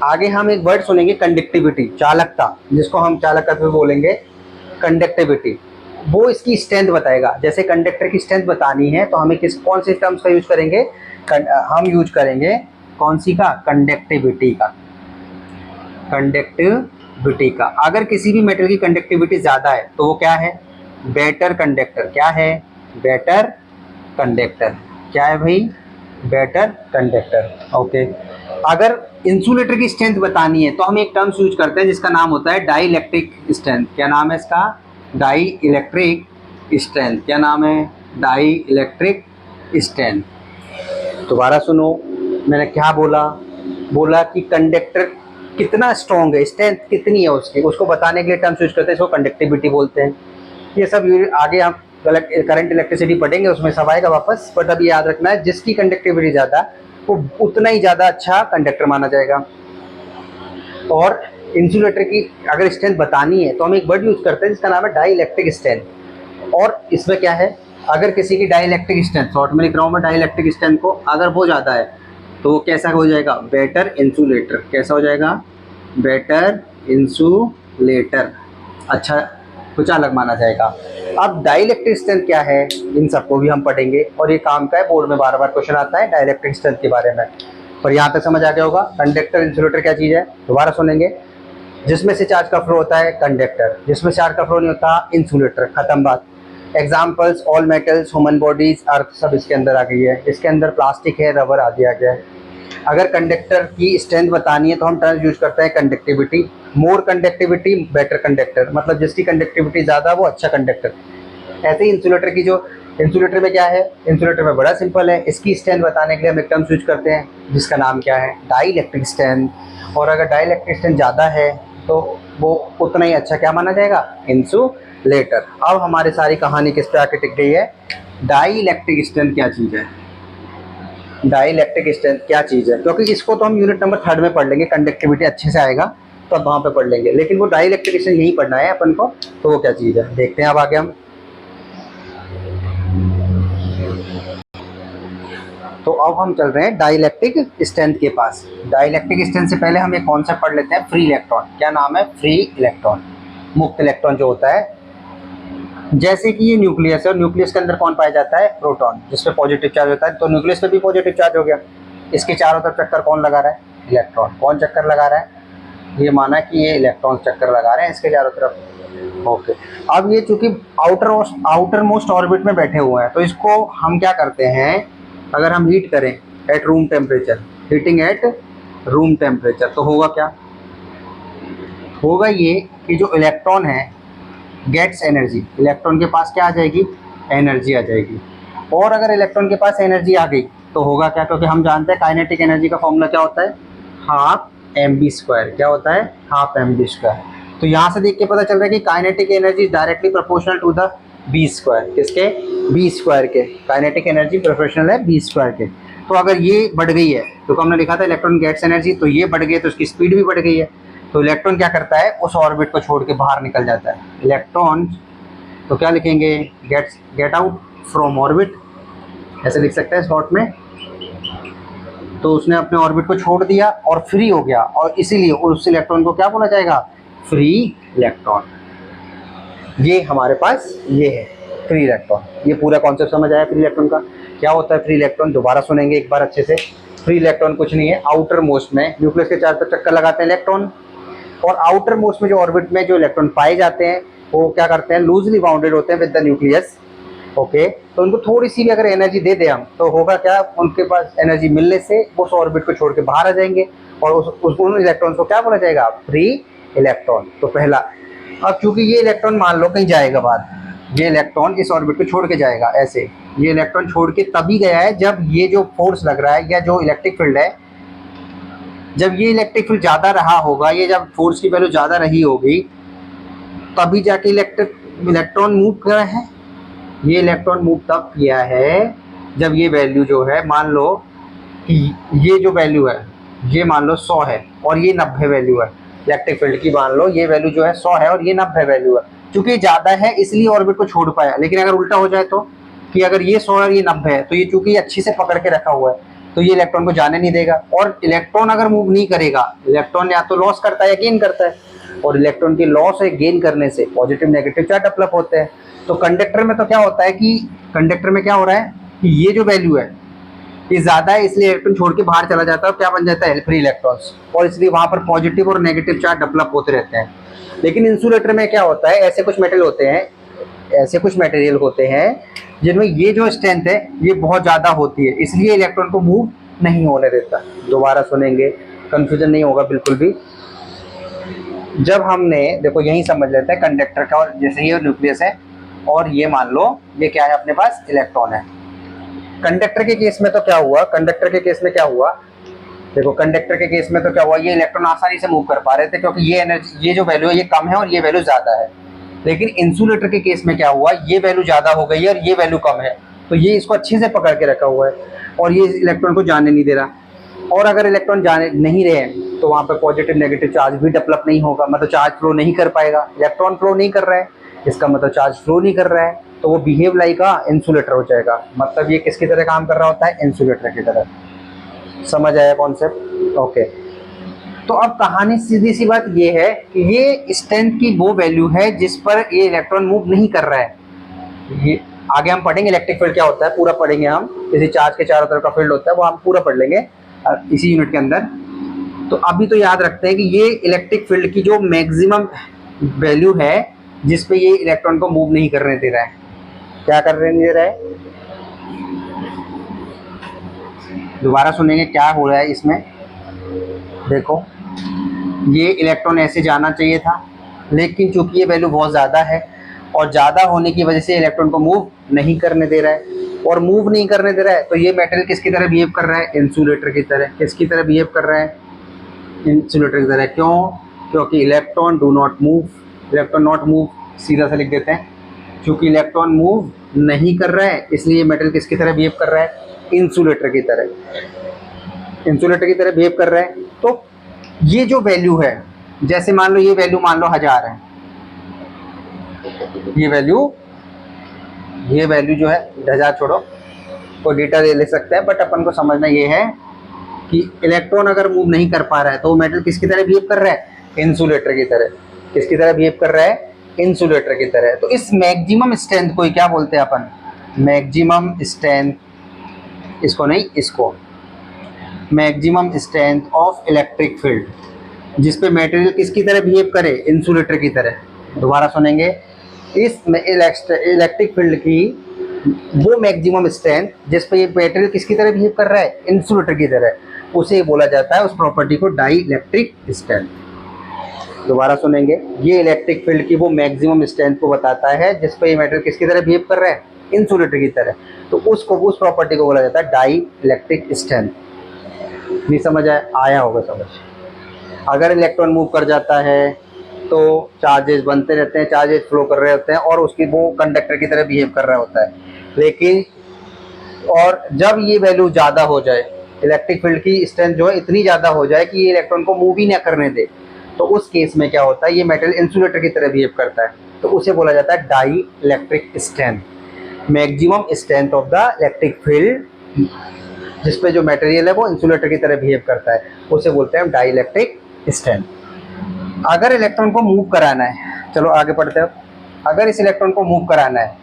आगे हम एक वर्ड सुनेंगे कंडक्टिविटी, चालकता, जिसको हम चालकता भी बोलेंगे कंडक्टिविटी। वो इसकी स्ट्रेंथ बताएगा। जैसे कंडक्टर की स्ट्रेंथ बतानी है तो हमें कौन से टर्म्स का यूज करेंगे, हम यूज करेंगे कौन सी का, कंडक्टिविटी का। कंडक्टिविटी का, अगर किसी भी मेटल की कंडक्टिविटी ज़्यादा है तो वो क्या है, बेटर कंडक्टर। क्या है, बेटर कंडक्टर। क्या है भाई, बेटर कंडक्टर। ओके, अगर इंसुलेटर की स्ट्रेंथ बतानी है तो हम एक टर्म्स यूज करते हैं जिसका नाम होता है डाई इलेक्ट्रिक स्ट्रेंथ। क्या नाम है इसका? Dielectric strength. क्या नाम है? Dielectric strength. दोबारा सुनो, मैंने क्या बोला? बोला कि कंडक्टर कितना स्ट्रॉन्ग है, स्ट्रेंथ कितनी है उसकी, उसको बताने के लिए टर्म्स यूज करते हैं, इसको कंडक्टिविटी बोलते हैं। ये सब आगे हम करंट इलेक्ट्रिसिटी पढ़ेंगे, उसमें सब आएगा वापस। बट अभी याद रखना है, जिसकी कंडक्टिविटी ज़्यादा वो उतना ही ज़्यादा अच्छा कंडक्टर माना जाएगा। और इंसुलेटर की अगर स्ट्रेंथ बतानी है तो हम एक वर्ड यूज करते हैं जिसका नाम है डाई इलेक्ट्रिक स्ट्रेंथ। और इसमें क्या है, अगर किसी की डाई इलेक्ट्रिक स्ट्रेंथ, शॉर्ट में लिख रहा हूँ मैं डाई इलेक्ट्रिक स्ट्रेंथ को, अगर वो ज़्यादा है तो वो कैसा हो जाएगा? Better insulator. कैसा हो जाएगा? बेटर इंसुलेटर, अच्छा, कुछ अलग माना जाएगा। अब डाई इलेक्ट्रिक स्ट्रेंथ क्या है, इन सबको भी हम पढ़ेंगे और ये काम का है, बोर्ड में बार बार क्वेश्चन आता है डाई इलेक्ट्रिक स्ट्रेंथ के बारे में। पर यहाँ तक समझ आ गया होगा। कंडक्टर इंसुलेटर क्या चीज़ है, दोबारा सुनेंगे। जिसमें से चार्ज का फ्लो होता है कंडक्टर, जिसमें चार्ज का फ्लो नहीं होता इंसुलेटर, खत्म बात। Examples all metals, human bodies, earth, सब इसके अंदर आ गई है। इसके अंदर प्लास्टिक है, रबर आदि आ गया है। अगर कंडक्टर की स्ट्रेंथ बतानी है तो हम टर्म यूज करते हैं कंडक्टिविटी। मोर कंडक्टिविटी बेटर कंडक्टर, मतलब जिसकी कंडक्टिविटी ज़्यादा वो अच्छा कंडक्टर। ऐसे ही इंसुलेटर की जो, इंसुलेटर में क्या है, इंसुलेटर में बड़ा सिंपल है, इसकी स्ट्रेंथ बताने के लिए हम एक टर्म्स यूज करते हैं जिसका नाम क्या है? Dielectric strength. और अगर डाई इलेक्ट्रिक स्ट्रेंथ ज़्यादा है तो वो उतना ही अच्छा क्या माना जाएगा? इंसुलेटर। अब हमारी सारी कहानी किस पे आके टिक गई है? डाई इलेक्ट्रिक स्ट्रेंथ क्या चीज़ है, डाई इलेक्ट्रिक स्ट्रेंथ क्या चीज़ है। क्योंकि इसको तो हम यूनिट नंबर 3 में पढ़ लेंगे, कंडक्टिविटी अच्छे से आएगा तो अब वहाँ पे पढ़ लेंगे, लेकिन वो डाई इलेक्ट्रिक स्ट्रेंथ यही पढ़ना है अपन को। तो वो क्या चीज़ है देखते हैं अब आगे हम। तो अब हम चल रहे हैं डाई इलेक्ट्रिक स्ट्रेंथ के पास। डाई इलेक्ट्रिक स्ट्रेंथ से पहले हम एक कॉन्सेप्ट पढ़ लेते हैं, फ्री इलेक्ट्रॉन। क्या नाम है? फ्री इलेक्ट्रॉन, मुक्त इलेक्ट्रॉन जो होता है। जैसे कि ये न्यूक्लियस है और न्यूक्लियस के अंदर कौन पाया जाता है? प्रोटॉन, जिसपे पॉजिटिव चार्ज होता है। तो न्यूक्लियस पे भी पॉजिटिव चार्ज हो गया। इसके चारों तरफ चक्कर कौन लगा रहा है? इलेक्ट्रॉन। कौन चक्कर लगा रहा है? ये माना कि ये इलेक्ट्रॉन चक्कर लगा रहे हैं इसके चारों तरफ। ओके, अब ये चूंकि आउटर मोस्ट ऑर्बिट में बैठे हुए हैं तो इसको हम क्या करते हैं, अगर हम हीट करें at room temperature, heating at room temperature, तो होगा क्या? होगा ये कि जो इलेक्ट्रॉन है गेट्स एनर्जी, इलेक्ट्रॉन के पास क्या आ जाएगी? एनर्जी आ जाएगी। और अगर इलेक्ट्रॉन के पास एनर्जी आ गई तो होगा क्या? क्योंकि हम जानते हैं काइनेटिक एनर्जी का फॉर्मूला क्या होता है? Half m v square. क्या होता है? Half m v square. तो यहाँ से देख के पता चल रहा है कि kinetic energy directly proportional to the v square. किसके? बी स्क्वायर के। काइनेटिक एनर्जी प्रोपोर्शनल है बी स्क्वायर के। तो अगर ये बढ़ गई है, तो हमने लिखा था इलेक्ट्रॉन गेट्स एनर्जी, तो ये बढ़ गई है तो उसकी स्पीड भी बढ़ गई है। तो इलेक्ट्रॉन क्या करता है? उस ऑर्बिट को छोड़ के बाहर निकल जाता है। इलेक्ट्रॉन, तो क्या लिखेंगे? गेट आउट फ्रॉम ऑर्बिट, ऐसे लिख सकते हैं शॉर्ट में। तो उसने अपने ऑर्बिट को छोड़ दिया और फ्री हो गया, और इसीलिए उस इलेक्ट्रॉन को क्या बोला जाएगा? Free electron. ये हमारे पास ये है फ्री इलेक्ट्रॉन। ये पूरा कॉन्सेप्ट समझ आया फ्री इलेक्ट्रॉन का? क्या होता है फ्री इलेक्ट्रॉन, दोबारा सुनेंगे एक बार अच्छे से। फ्री इलेक्ट्रॉन कुछ नहीं है, आउटर मोस्ट में न्यूक्लियस के चारों तरफ चक्कर लगाते हैं इलेक्ट्रॉन, और आउटर मोस्ट में जो ऑर्बिट में जो इलेक्ट्रॉन पाए जाते हैं वो क्या करते हैं? लूजली बाउंडेड होते हैं विद द न्यूक्लियस। ओके, तो उनको थोड़ी सी भी अगर एनर्जी दे दें हम तो होगा क्या? उनके पास एनर्जी मिलने से वो उस ऑर्बिट को छोड़ के बाहर आ जाएंगे, और उन इलेक्ट्रॉन को क्या बोला जाएगा? Free electron. तो पहला, अब चूंकि ये इलेक्ट्रॉन मान लो कहीं जाएगा बाहर, ये इलेक्ट्रॉन इस ऑर्बिट को छोड़ के जाएगा, ऐसे ये इलेक्ट्रॉन छोड़ के तभी गया है जब ये जो फोर्स लग रहा है या जो इलेक्ट्रिक फील्ड है, जब ये इलेक्ट्रिक फील्ड ज़्यादा रहा होगा, ये जब फोर्स की वैल्यू ज़्यादा रही होगी तभी जाके इलेक्ट्रॉन मूव कर रहा है। ये इलेक्ट्रॉन मूव तब किया है जब ये वैल्यू जो है, मान लो कि ये जो वैल्यू है ये मान लो 100 है और ये 90 वैल्यू है इलेक्ट्रिक फील्ड की, मान लो ये वैल्यू जो है 100 है और ये 90 वैल्यू है। चूंकि ज़्यादा है इसलिए ऑर्बिट को छोड़ पाया, लेकिन अगर उल्टा हो जाए तो, कि अगर ये 100 और ये 90 है तो ये चूंकि अच्छी से पकड़ के रखा हुआ है तो ये इलेक्ट्रॉन को जाने नहीं देगा। और इलेक्ट्रॉन अगर मूव नहीं करेगा, इलेक्ट्रॉन या तो लॉस करता है या गेन करता है, और इलेक्ट्रॉन की लॉस और गेन करने से पॉजिटिव नेगेटिव चार्ज डेवलप होते हैं। तो कंडक्टर में तो क्या होता है कि कंडक्टर में क्या हो रहा है कि ये जो वैल्यू है ये ज़्यादा है, इसलिए इलेक्ट्रॉन छोड़ के बाहर चला जाता है और क्या बन जाता है? फ्री इलेक्ट्रॉन्स, और इसलिए वहाँ पर पॉजिटिव और नेगेटिव चार्ज डेवलप होते रहते हैं। लेकिन इंसुलेटर में क्या होता है, ऐसे कुछ मेटल होते हैं, ऐसे कुछ मटेरियल होते हैं जिनमें ये जो स्ट्रेंथ है ये बहुत ज़्यादा होती है, इसलिए इलेक्ट्रॉन को मूव नहीं होने देता। दोबारा सुनेंगे, कंफ्यूजन नहीं होगा बिल्कुल भी। जब हमने देखो यही समझ लेते हैं कंडक्टर का, और जैसे ये न्यूक्लियस है और ये मान लो ये क्या है अपने पास, इलेक्ट्रॉन है। कंडक्टर के केस में तो क्या हुआ, कंडक्टर के केस में क्या हुआ, देखो कंडक्टर के केस में तो क्या हुआ, ये इलेक्ट्रॉन आसानी से मूव कर पा रहे थे क्योंकि ये एनर्जी, ये जो वैल्यू है ये कम है और ये वैल्यू ज्यादा है। लेकिन इंसुलेटर के केस में क्या हुआ, ये वैल्यू ज्यादा हो गई है और ये वैल्यू कम है, तो ये इसको अच्छे से पकड़ के रखा हुआ है और ये इलेक्ट्रॉन को जाने नहीं दे रहा। और अगर इलेक्ट्रॉन जाने नहीं रहे तो वहाँ पे पॉजिटिव नेगेटिव चार्ज भी डेवलप नहीं होगा, मतलब चार्ज फ्लो नहीं कर पाएगा। इलेक्ट्रॉन फ्लो नहीं कर रहा है, इसका मतलब चार्ज फ्लो नहीं कर रहा है, तो वो बिहेव लाइक अ इंसुलेटर हो जाएगा। मतलब ये किसकी तरह काम कर रहा होता है, इंसुलेटर की तरह। समझ आया कॉन्सेप्ट? ओके। तो अब कहानी सीधी सी बात ये है कि ये स्ट्रेंथ की वो वैल्यू है जिस पर ये इलेक्ट्रॉन मूव नहीं कर रहा है। ये आगे हम पढ़ेंगे इलेक्ट्रिक फील्ड क्या होता है, पूरा पढ़ेंगे हम। किसी चार्ज के चारों तरफ का फील्ड होता है वो हम पूरा पढ़ लेंगे इसी यूनिट के अंदर। तो अभी तो याद रखते हैं कि ये इलेक्ट्रिक फील्ड की जो मैक्सिमम वैल्यू है जिस पे ये इलेक्ट्रॉन को मूव नहीं करने दे रहा है। क्या करने दे रहा है, दोबारा सुनेंगे क्या हो रहा है इसमें। देखो ये इलेक्ट्रॉन ऐसे जाना चाहिए था, लेकिन चूंकि ये वैल्यू बहुत ज़्यादा है और ज़्यादा होने की वजह से इलेक्ट्रॉन को मूव नहीं करने दे रहा है, और मूव नहीं करने दे रहा है तो ये मेटेरियल किसकी तरह बिहेव कर रहा है, इंसुलेटर की तरह। किसकी तरह बिहेव कर रहा है, इंसुलेटर की तरह। क्यों, क्योंकि electron do not move, electron not move, सीधा सा लिख देते हैं। क्योंकि इलेक्ट्रॉन मूव नहीं कर रहा है इसलिए मेटेरियल किसकी तरह बिहेव कर रहा है, इंसुलेटर की तरह, इंसुलेटर की तरह बिहेव कर रहा है। तो ये जो वैल्यू है, जैसे मान लो ये वैल्यू मान लो 1000 है, ये वैल्यू जो है 1000 छोड़ो, कोई डेटा ले सकता है, बट अपन को समझना ये है कि इलेक्ट्रॉन अगर मूव नहीं कर पा रहा है तो वो मेटल किसकी तरह बिहेव कर रहा है, इंसुलेटर की तरह। किसकी तरह बिहेव कर रहा है, इंसुलेटर की तरह। तो इस मैक्सिमम स्ट्रेंथ को क्या बोलते हैं अपन, मैक्सिमम स्ट्रेंथ, इसको नहीं, इसको maximum strength of electric field, जिस पे मटेरियल किसकी तरह बिहेव करे, इंसुलेटर की तरह। दोबारा सुनेंगे, इस इलेक्ट्रिक फील्ड की वो मैक्सिमम स्ट्रेंथ जिस पे ये मटेरियल किसकी तरह बिहेव कर रहा है, इंसुलेटर की तरह, उसे बोला जाता है, उस प्रॉपर्टी को डाई इलेक्ट्रिक स्ट्रेंथ। दोबारा सुनेंगे, ये इलेक्ट्रिक फील्ड की वो मैक्सिमम स्ट्रेंथ को बताता है जिस पे ये मटेरियल किसकी तरह बिहेव कर रहा है, इंसुलेटर की तरह। तो उसको, उस प्रॉपर्टी को बोला जाता है डाई इलेक्ट्रिक स्ट्रेंथ। नहीं समझ आया होगा समझ। अगर इलेक्ट्रॉन मूव कर जाता है तो चार्जेस बनते रहते हैं, चार्जेस फ्लो कर रहे होते हैं और उसकी वो कंडक्टर की तरह बिहेव कर रहा होता है। लेकिन और जब ये वैल्यू ज़्यादा हो जाए, इलेक्ट्रिक फील्ड की स्ट्रेंथ जो है इतनी ज़्यादा हो जाए कि ये इलेक्ट्रॉन को मूव ही ना करने दे, तो उस केस में क्या होता है, ये मेटल इंसुलेटर की तरह बिहेव करता है। तो उसे बोला जाता है dielectric strength. Maximum strength of the electric field जिस पे जो मटेरियल है वो इंसुलेटर की तरह बिहेव करता है, उसे बोलते हैं डाई इलेक्ट्रिक स्ट्रेंथ। अगर इलेक्ट्रॉन को मूव कराना है, चलो आगे पढ़ते हैं। अगर इस इलेक्ट्रॉन को मूव कराना है,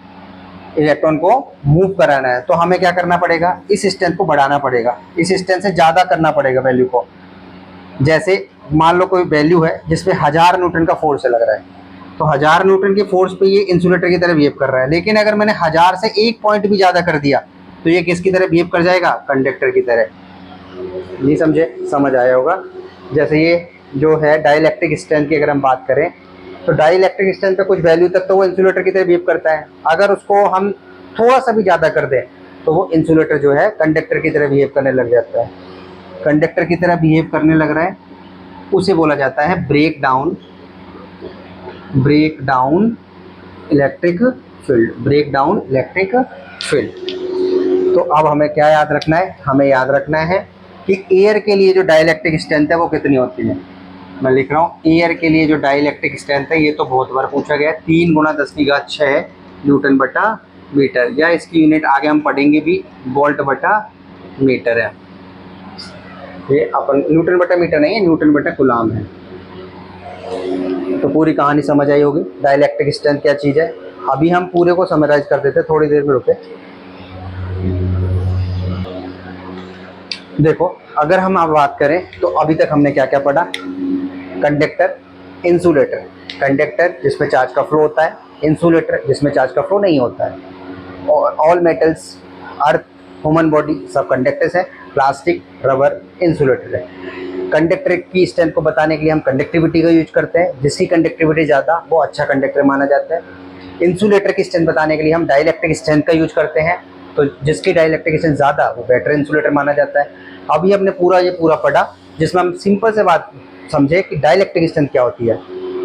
इलेक्ट्रॉन को मूव कराना है तो हमें क्या करना पड़ेगा, इस स्ट्रेंथ को बढ़ाना पड़ेगा, इस स्ट्रेंथ से ज़्यादा करना पड़ेगा वैल्यू को। जैसे मान लो कोई वैल्यू है जिसपे 1000 न्यूटन का फोर्स लग रहा है, तो 1000 न्यूटन के फोर्स पे ये इंसुलेटर की तरह बिहेव कर रहा है। लेकिन अगर मैंने 1000 से 1 पॉइंट भी ज़्यादा कर दिया तो ये किसकी तरह बिहेव कर जाएगा, कंडक्टर की तरह। नहीं समझे, समझ आया होगा। जैसे ये जो है डाइलेक्ट्रिक स्ट्रेंथ की अगर हम बात करें तो डाइलेक्ट्रिक स्ट्रेंथ पे कुछ वैल्यू तक तो वो इंसुलेटर की तरह बिहेव करता है। अगर उसको हम थोड़ा सा भी ज़्यादा कर दें तो वो इंसुलेटर जो है कंडक्टर की तरह बिहेव करने लग जाता है। कंडक्टर की तरह बिहेव करने लग रहा है, उसे बोला जाता है break down electric field, break down electric field. तो अब हमें क्या याद रखना है, हमें याद रखना है कि एयर के लिए जो डाइलेक्ट्रिक स्ट्रेंथ है वो कितनी होती है। मैं लिख रहा हूँ, एयर के लिए जो डाइलेक्ट्रिक स्ट्रेंथ है, ये तो बहुत बार पूछा गया, 3 × 10⁻6 न्यूटन बटा मीटर, या इसकी यूनिट आगे हम पढ़ेंगे भी, वोल्ट बटा मीटर है। ये अपन न्यूटन बटा मीटर नहीं है, न्यूटन बटा कूलाम है। तो पूरी कहानी समझ आई होगी, डाइलेक्ट्रिक स्ट्रेंथ क्या चीज़ है। अभी हम पूरे को समराइज कर देते, थोड़ी देर में रुके। देखो अगर हम अब बात करें तो अभी तक हमने क्या क्या पढ़ा, कंडक्टर, इंसुलेटर। कंडक्टर जिसमें चार्ज का फ्लो होता है, इंसुलेटर जिसमें चार्ज का फ्लो नहीं होता है। और ऑल मेटल्स, अर्थ, ह्यूमन बॉडी सब कंडक्टर्स है, प्लास्टिक, रबर, इंसुलेटर है। कंडक्टर की स्ट्रेंथ को बताने के लिए हम कंडक्टिविटी का यूज करते हैं, जिसकी कंडक्टिविटी ज़्यादा वो अच्छा कंडक्टर माना जाता है। इंसुलेटर की स्ट्रेंथ बताने के लिए हम डाइलेक्ट्रिक स्ट्रेंथ का यूज करते हैं, तो जिसकी डाइलेक्ट्रिक स्ट्रेंथ ज़्यादा वो बेटर इंसुलेटर माना जाता है। अभी हमने ये पूरा पढ़ा जिसमें हम सिंपल से बात समझे कि डाइलेक्ट्रिक स्ट्रेंथ क्या होती है।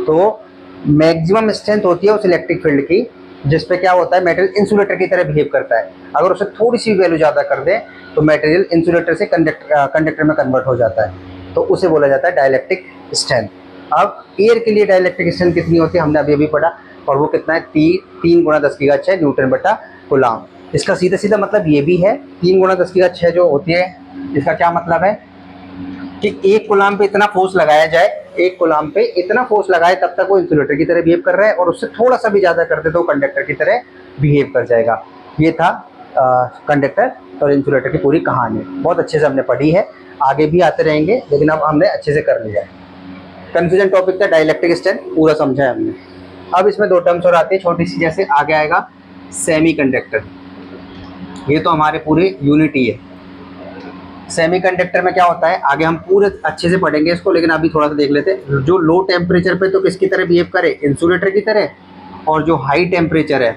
तो मैक्सिमम स्ट्रेंथ होती है उस इलेक्ट्रिक फील्ड की जिस पे क्या होता है, मटेरियल इंसुलेटर की तरह बिहेव करता है। अगर उसे थोड़ी सी वैल्यू ज़्यादा कर दें तो मटेरियल इंसुलेटर से कंडक्टर में कन्वर्ट हो जाता है, तो उसे बोला जाता है डाइलेक्ट्रिक स्ट्रेंथ। अब एयर के लिए डाइलेक्ट्रिक स्ट्रेंथ कितनी होती है हमने अभी अभी पढ़ा, और वो कितना है 3 गुणा 10⁶ न्यूटन बटा कूलाम। इसका सीधा सीधा मतलब ये भी है, 3 गुणा 10⁶ जो होती है, इसका क्या मतलब है कि 1 कूलाम पे इतना फोर्स लगाया जाए, 1 कूलाम पे इतना फोर्स लगाए तब तक वो इंसुलेटर की तरह बिहेव कर रहा है, और उससे थोड़ा सा भी ज़्यादा कर दे तो कंडक्टर की तरह बिहेव कर जाएगा। ये था कंडक्टर और इंसुलेटर की पूरी कहानी, बहुत अच्छे से हमने पढ़ी है, आगे भी आते रहेंगे, लेकिन अब हमने अच्छे से कर लिया है। कन्फ्यूजन टॉपिक था डाइलेक्ट्रिक स्ट्रेंथ, पूरा समझा है हमने। अब इसमें 2 टर्म्स और आती है छोटी सी, जैसे आगे आएगा सेमीकंडक्टर। ये तो हमारे पूरे यूनिट ही है। सेमीकंडक्टर में क्या होता है आगे हम पूरे अच्छे से पढ़ेंगे इसको, लेकिन अभी थोड़ा सा देख लेते हैं। जो लो टेम्परेचर पे तो किसकी तरह बिहेव करे, इंसुलेटर की तरह, और जो हाई टेम्परेचर है,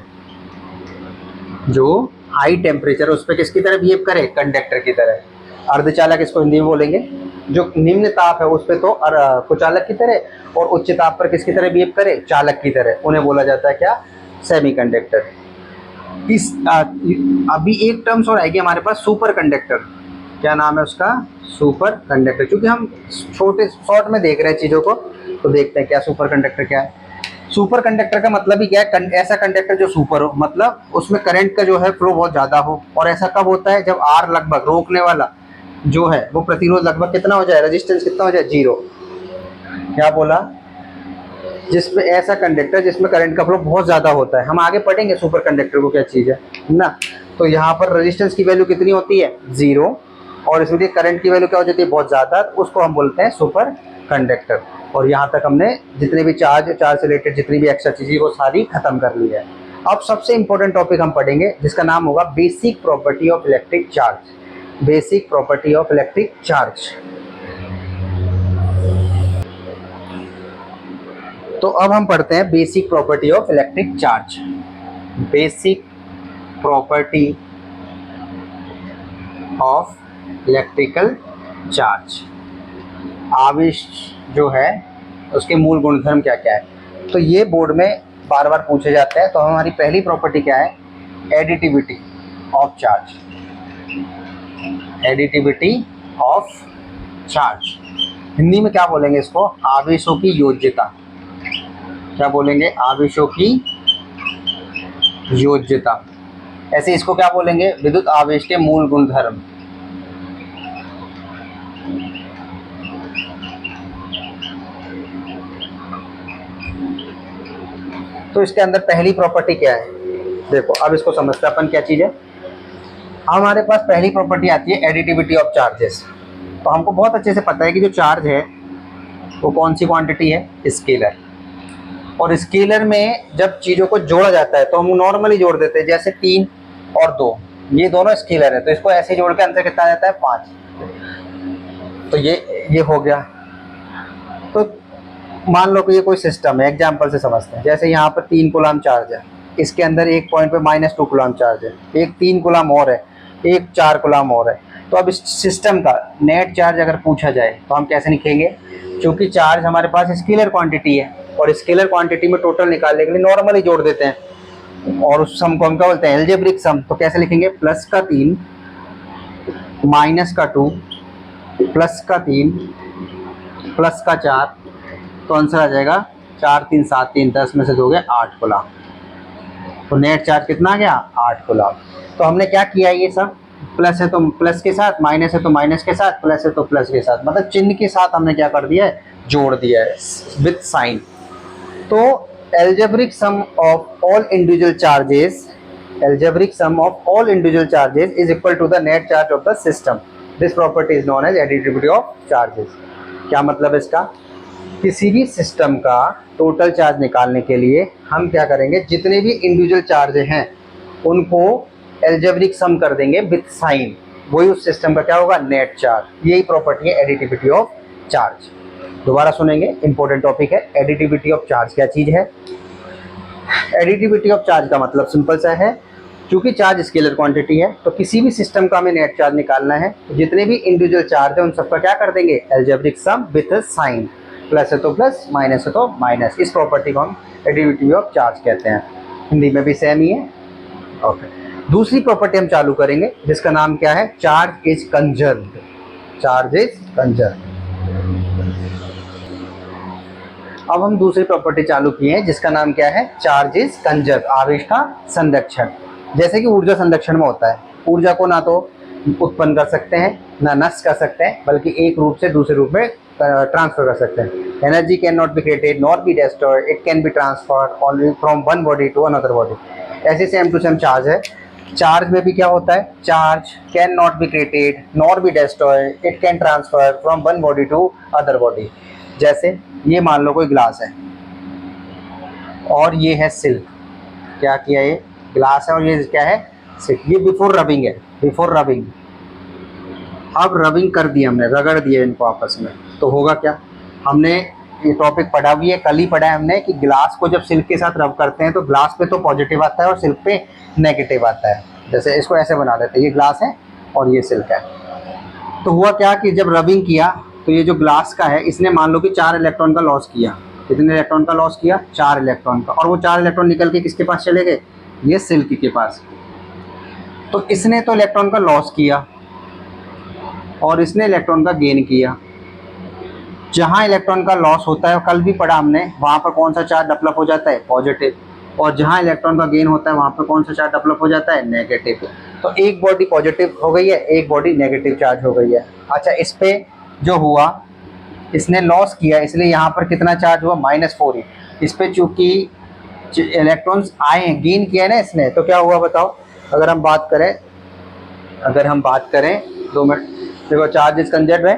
जो हाई टेम्परेचर उस पर किसकी तरह बिहेव करे, कंडक्टर की तरह। अर्धचालक इसको हिंदी में बोलेंगे। जो निम्न ताप है उस पर तो कुचालक की तरह, और उच्च ताप पर किसकी तरह बिहेव करे, चालक की तरह, उन्हें बोला जाता है क्या, सेमीकंडक्टर। इस अभी एक टर्म्स और आएगी हमारे पास, सुपर कंडक्टर। क्या नाम है उसका, सुपर कंडक्टर। क्योंकि हम छोटे शॉर्ट में देख रहे हैं चीज़ों को, तो देखते हैं क्या सुपर कंडक्टर क्या है। सुपर कंडक्टर का मतलब ही क्या है, ऐसा कंडक्टर जो सुपर हो, मतलब उसमें करंट का जो है फ्लो बहुत ज़्यादा हो। और ऐसा कब होता है, जब आर लगभग रोकने वाला जो है वो प्रतिरोध लगभग कितना हो जाए, रेजिस्टेंस कितना हो जाए, 0। क्या बोला, जिसमें ऐसा कंडक्टर जिसमें करंट का फ्लो बहुत ज़्यादा होता है। हम आगे पढ़ेंगे सुपर कंडक्टर को क्या चीज़ है ना। तो यहाँ पर रेजिस्टेंस की वैल्यू कितनी होती है, 0, और इसमें करंट की वैल्यू क्या हो जाती है, बहुत ज़्यादा, उसको हम बोलते हैं सुपर कंडक्टर। और यहाँ तक हमने जितने भी चार्ज से रिलेटेड जितनी भी एक्स्ट्रा चीज़ें वो सारी खत्म कर ली है। अब सबसे इंपॉर्टेंट टॉपिक हम पढ़ेंगे जिसका नाम होगा basic property of electric charge. Basic property of electric charge. तो अब हम पढ़ते हैं basic property of electric charge. Basic property of electrical charge, आवेश जो है उसके मूल गुणधर्म क्या क्या है। तो ये बोर्ड में बार बार पूछे जाते हैं। तो हमारी पहली प्रॉपर्टी क्या है, additivity of charge. Additivity of charge Hindi में क्या बोलेंगे इसको, आवेशों की योज्यता। क्या बोलेंगे, आवेशों की योज्यता। ऐसे इसको क्या बोलेंगे, विद्युत आवेश के मूल गुणधर्म। तो इसके अंदर पहली प्रॉपर्टी क्या है, देखो अब इसको समझते हैं अपन क्या चीज़ है। हमारे पास पहली प्रॉपर्टी आती है एडिटिविटी ऑफ चार्जेस। तो हमको बहुत अच्छे से पता है कि जो चार्ज है वो कौन सी क्वांटिटी है, स्केलर। और स्केलर में जब चीज़ों को जोड़ा जाता है तो हम नॉर्मली जोड़ देते हैं, जैसे 3 और 2 ये दोनों स्केलर है, तो इसको ऐसे जोड़ के आंसर कितना जाता है, 5। तो ये हो गया। तो मान लो कि ये कोई सिस्टम है, एग्जाम्पल से समझते हैं। जैसे यहाँ पर 3 कूलाम चार्ज है, इसके अंदर एक पॉइंट पे -2 कूलाम चार्ज है, एक 3 कूलाम और है, एक 4 कूलाम और है। तो अब इस सिस्टम का नेट चार्ज अगर पूछा जाए तो हम कैसे लिखेंगे, क्योंकि चार्ज हमारे पास स्केलर क्वांटिटी है, और स्केलर क्वांटिटी में टोटल निकालने के लिए नॉर्मली जोड़ देते हैं, और उस सम को हम क्या बोलते हैं, एल्जेब्रिक सम। तो कैसे लिखेंगे, +3 -2 +3 +4, तो आंसर आ जाएगा 4 3 7 3 10 में से दोगे 8 कूलाम। तो नेट चार्ज कितना आ गया, 8 कूलाम। तो हमने क्या किया, ये सब प्लस है तो प्लस के साथ, माइनस है तो माइनस के साथ, प्लस है तो प्लस के साथ, मतलब चिन्ह के साथ हमने क्या कर दिया है, जोड़ दिया है विथ साइन। तो algebraic sum of all individual charges, algebraic sum of all individual charges is equal to the net charge of the system. This property is known as additivity of charges. क्या मतलब है इसका, किसी भी system का total charge निकालने के लिए हम क्या करेंगे, जितने भी इंडिविजुअल चार्ज हैं उनको एल्जेब्रिक सम कर देंगे विथ साइन, वही उस सिस्टम का क्या होगा, नेट चार्ज। यही प्रॉपर्टी है एडिटिविटी ऑफ चार्ज। दोबारा सुनेंगे, इंपॉर्टेंट टॉपिक है। एडिटिविटी ऑफ चार्ज क्या चीज है? एडिटिविटी ऑफ चार्ज का मतलब सिंपल सा है, क्योंकि चार्ज स्केलर क्वांटिटी है तो किसी भी सिस्टम का हमें नेट चार्ज निकालना है, जितने भी इंडिविजुअल चार्ज है उन सबका क्या कर देंगे, algebraic sum with sign, plus है तो प्लस, माइनस है तो माइनस। इस प्रॉपर्टी को हम एडिटिविटी ऑफ चार्ज कहते हैं। हिंदी में भी सेम ही है। ओके, दूसरी प्रॉपर्टी हम चालू करेंगे जिसका नाम क्या है, charge is conserved. Charge is conserved. अब हम दूसरी प्रॉपर्टी चालू किए हैं जिसका नाम क्या है, चार्ज इज कंजर्व, आवेश का संरक्षण। जैसे कि ऊर्जा संरक्षण में होता है, ऊर्जा को ना तो उत्पन्न कर सकते हैं ना नष्ट कर सकते हैं, बल्कि एक रूप से दूसरे रूप में ट्रांसफर कर सकते हैं। Energy can not be created not be destroyed, it can be transferred only from one body to another body. ऐसे सेम टू सेम चार्ज है। चार्ज में भी क्या होता है, charge can not be created not be destroyed, it can transfer from one body to other body. जैसे ये मान लो कोई ग्लास है और ये है सिल्क। क्या किया, ये ग्लास है और ये क्या है, सिल्क। ये बिफोर रबिंग है, बिफोर रबिंग। अब रबिंग कर दी हमने, रगड़ दिए इनको आपस में, तो होगा क्या। हमने ये टॉपिक पढ़ा भी है, कल ही पढ़ा है हमने कि ग्लास को जब सिल्क के साथ रब करते हैं तो ग्लास पे तो पॉजिटिव आता है और सिल्क पे नेगेटिव आता है। जैसे इसको ऐसे बना देते हैं, ये ग्लास है और ये सिल्क है। तो हुआ क्या कि जब रबिंग किया तो ये जो ग्लास का है इसने मान लो कि 4 इलेक्ट्रॉन का लॉस किया। कितने इलेक्ट्रॉन का लॉस किया, 4 इलेक्ट्रॉन का। और वो 4 इलेक्ट्रॉन निकल के किसके पास चले गए, ये सिल्क के पास। तो इसने तो इलेक्ट्रॉन का लॉस किया और इसने इलेक्ट्रॉन का गेन किया। जहाँ इलेक्ट्रॉन का लॉस होता है, कल भी पढ़ा हमने, वहाँ पर कौन सा चार्ज डेवलप हो जाता है, पॉजिटिव। और जहाँ इलेक्ट्रॉन का गेन होता है वहाँ पर कौन सा चार्ज डेवलप हो जाता है, नेगेटिव। तो एक बॉडी पॉजिटिव हो गई है, एक बॉडी नेगेटिव चार्ज हो गई है। अच्छा, इस पे जो हुआ, इसने लॉस किया इसलिए यहाँ पर कितना चार्ज हुआ, -4। इस पे चूंकि इलेक्ट्रॉन्स आए हैं, गेन किया है ना इसने, तो क्या हुआ बताओ। अगर हम बात करें 2 मिनट, देखो चार्ज इज कंजर्व्ड है,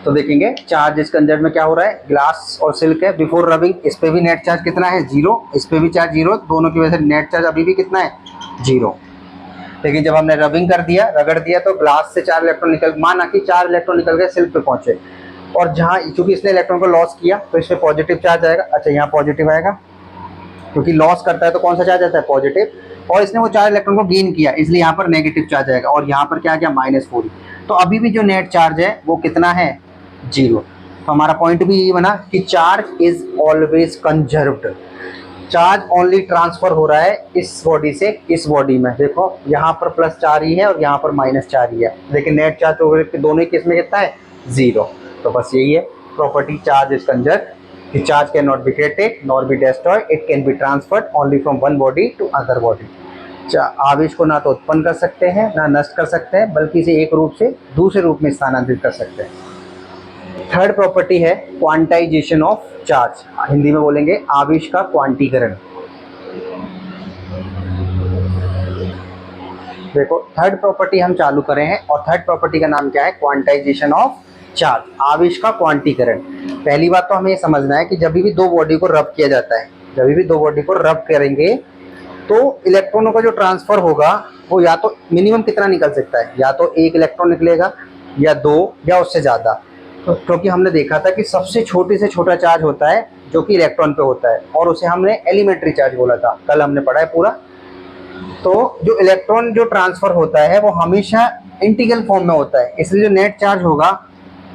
तो देखेंगे चार्ज इज कंजर्व्ड में क्या हो रहा है, ग्लास और सिल्क है बिफोर रबिंग। इस पे भी नेट चार्ज कितना है, 0। इस पे भी चार्ज 0, दोनों की वजह से नेट चार्ज अभी भी कितना है, 0। लेकिन जब हमने रबिंग कर दिया, रगड़ दिया, तो ग्लास से 4 इलेक्ट्रॉन निकल, माना कि 4 इलेक्ट्रॉन निकल गए सिल्क पे पहुंचे, और जहाँ चूंकि इसने इलेक्ट्रॉन को लॉस किया तो इसमें पॉजिटिव चार्ज आएगा। अच्छा, यहाँ पॉजिटिव आएगा क्योंकि लॉस करता है तो कौन सा चार्ज आता है, पॉजिटिव। और इसने वो 4 इलेक्ट्रॉन को गेन किया इसलिए यहाँ पर नेगेटिव चार्ज आएगा, और यहाँ पर क्या आ गया, -4। तो अभी भी जो नेट चार्ज है वो कितना है, 0। तो हमारा पॉइंट भी ये बना कि charge is always conserved. Charge only transfer हो रहा है इस बॉडी से इस बॉडी में। देखो यहाँ पर +4 ही है और यहाँ पर -4 ही है, लेकिन नेट चार्ज हो गए दोनों केस में कितना है, 0। तो बस यही है प्रॉपर्टी, चार्ज इज कंजर्व्ड। कि charge can not be created nor be destroyed, it can be transferred only from one body to other body. आवेश को ना तो उत्पन्न कर सकते हैं ना नष्ट कर सकते हैं, बल्कि इसे एक रूप से दूसरे रूप में स्थानांतरित कर सकते हैं। थर्ड प्रॉपर्टी है क्वांटाइजेशन ऑफ चार्ज, हिंदी में बोलेंगे आवेश का क्वांटीकरण। देखो थर्ड प्रॉपर्टी हम चालू करें हैं, और थर्ड प्रॉपर्टी का नाम क्या है, क्वांटाइजेशन ऑफ चार्ज, आवेश का क्वांटीकरण। पहली बात तो हमें ये समझना है कि जब भी 2 बॉडी को रब किया जाता है, जब भी 2 बॉडी को रब करेंगे तो इलेक्ट्रॉनों का जो ट्रांसफर होगा वो या तो मिनिमम कितना निकल सकता है, या तो 1 इलेक्ट्रॉन निकलेगा या 2 या उससे ज़्यादा। तो क्योंकि हमने देखा था कि सबसे छोटे से छोटा चार्ज होता है जो कि इलेक्ट्रॉन पे होता है, और उसे हमने एलिमेंट्री चार्ज बोला था, कल हमने पढ़ा है पूरा। तो जो इलेक्ट्रॉन जो ट्रांसफर होता है वो हमेशा इंटीग्रल फॉर्म में होता है, इसलिए जो नेट चार्ज होगा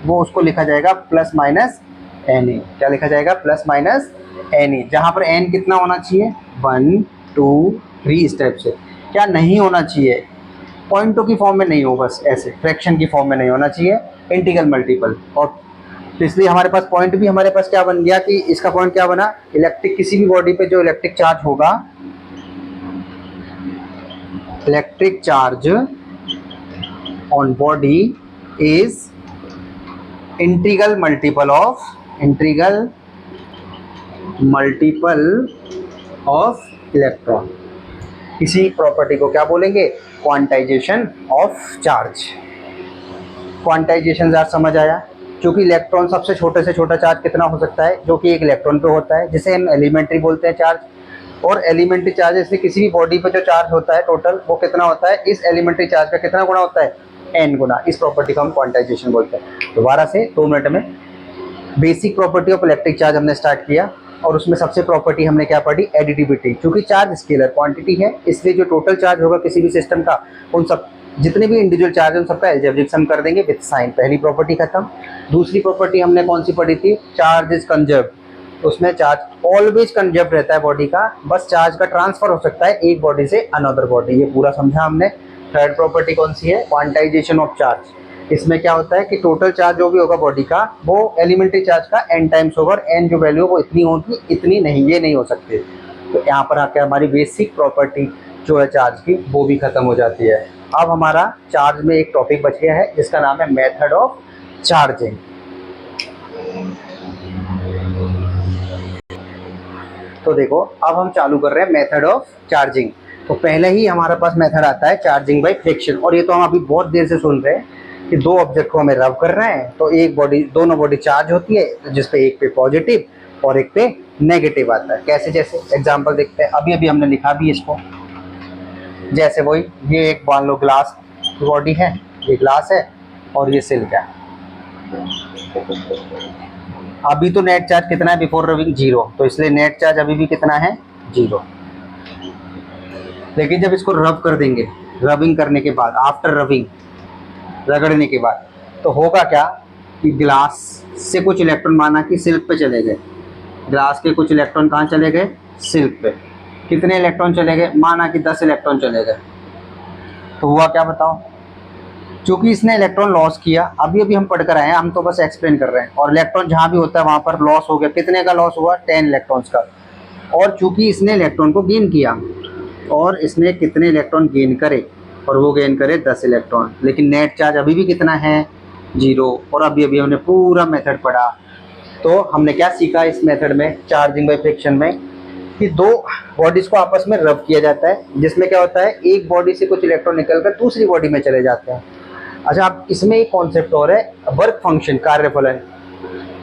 वो उसको लिखा जाएगा +-Na। क्या लिखा जाएगा, +-Na, जहाँ पर n कितना होना चाहिए, 1 2 3 इस टाइप से। क्या नहीं होना चाहिए, पॉइंटों की फॉर्म में नहीं हो, बस ऐसे फ्रैक्शन की फॉर्म में नहीं होना चाहिए, इंटीग्रल मल्टीपल। और तो इसलिए हमारे पास पॉइंट भी हमारे पास क्या बन गया कि इसका पॉइंट क्या बना, इलेक्ट्रिक, किसी भी बॉडी पे जो इलेक्ट्रिक चार्ज होगा, electric charge on body is integral multiple of electron. इसी प्रॉपर्टी को क्या बोलेंगे, क्वांटाइजेशन ऑफ चार्ज। क्वांटाइजेशन ज़रा समझ आया, क्योंकि इलेक्ट्रॉन सबसे छोटे से छोटा चार्ज कितना हो सकता है, जो कि 1 इलेक्ट्रॉन पे होता है, जिसे हम एलिमेंट्री बोलते हैं चार्ज। और एलिमेंट्री चार्ज जैसे किसी भी बॉडी पर जो चार्ज होता है टोटल वो कितना होता है, इस एलिमेंट्री चार्ज का कितना गुना होता है, n गुना। इस प्रॉपर्टी को हम क्वांटाइजेशन बोलते हैं। दोबारा से 2 मिनट में basic property of electric charge हमने स्टार्ट किया और उसमें सबसे प्रॉपर्टी हमने क्या पढ़ी, एडिटिविटी। क्योंकि चार्ज स्केलर क्वांटिटी है इसलिए जो टोटल चार्ज होगा किसी भी सिस्टम का, उन सब जितने भी इंडिविजुअल चार्ज है उन सबका अलजेब्रिक सम कर देंगे विद साइन। पहली प्रॉपर्टी खत्म। दूसरी प्रॉपर्टी हमने कौन सी पढ़ी थी, चार्ज इज कंजर्व्ड। उसमें चार्ज ऑलवेज कंजर्व्ड रहता है बॉडी का, बस चार्ज का ट्रांसफर हो सकता है एक बॉडी से अनदर बॉडी। ये पूरा समझा हमने। थर्ड प्रॉपर्टी कौन सी है, क्वांटाइजेशन ऑफ चार्ज। इसमें क्या होता है कि टोटल चार्ज जो भी होगा बॉडी का वो एलिमेंट्री चार्ज का n टाइम्स होगा और n जो वैल्यू वो इतनी होगी इतनी नहीं, ये नहीं हो सकती। तो यहाँ पर आकर हमारी बेसिक प्रॉपर्टी जो है चार्ज की वो भी खत्म हो जाती है। अब हमारा चार्ज में एक टॉपिक बच गया है जिसका नाम है मेथड ऑफ चार्जिंग। तो देखो अब हम चालू कर रहे हैं मेथड ऑफ चार्जिंग। तो पहले ही हमारे पास मेथड आता है चार्जिंग बाय फ्रिक्शन। और ये तो हम अभी बहुत देर से सुन रहे हैं कि दो ऑब्जेक्ट को हमें रब कर रहे हैं तो एक बॉडी, दोनों बॉडी चार्ज होती है जिसपे एक पे पॉजिटिव और एक पे नेगेटिव आता है। कैसे, जैसे एग्जांपल देखते हैं। अभी अभी हमने लिखा भी इसको, जैसे वही ये एक मान लो ग्लास बॉडी है, ये ग्लास है और ये सिल्क है। अभी तो नेट चार्ज कितना है बिफोर रबिंग, 0, तो इसलिए नेट चार्ज अभी भी कितना है, 0। लेकिन जब इसको रब कर देंगे, रबिंग करने के बाद, आफ्टर रबिंग, रगड़ने के बाद, तो होगा क्या कि ग्लास से कुछ इलेक्ट्रॉन माना कि सिल्क पे चले गए, ग्लास के कुछ इलेक्ट्रॉन कहाँ चले गए, सिल्क पे। कितने इलेक्ट्रॉन चले गए, माना कि 10 इलेक्ट्रॉन चले गए। तो हुआ क्या बताओ, क्योंकि इसने इलेक्ट्रॉन लॉस किया। अभी अभी हम पढ़कर आए हैं, हम तो बस एक्सप्लेन कर रहे हैं। और इलेक्ट्रॉन जहाँ भी होता है वहाँ पर लॉस हो गया। कितने का लॉस हुआ, 10 इलेक्ट्रॉन्स का। और चूंकि इसने इलेक्ट्रॉन को गेन किया, और इसने कितने इलेक्ट्रॉन गेन करे, और वो गेन करे 10 इलेक्ट्रॉन, लेकिन नेट चार्ज अभी भी कितना है, 0। और अभी अभी हमने पूरा मेथड पढ़ा। तो हमने क्या सीखा इस मेथड में, चार्जिंग बाय फ्रिक्शन में, कि दो बॉडीज को आपस में रब किया जाता है, जिसमें क्या होता है एक बॉडी से कुछ इलेक्ट्रॉन निकलकर दूसरी बॉडी में चले जाते हैं। अच्छा, अब इसमें एक कॉन्सेप्ट और है, वर्क फंक्शन, कार्यफलन।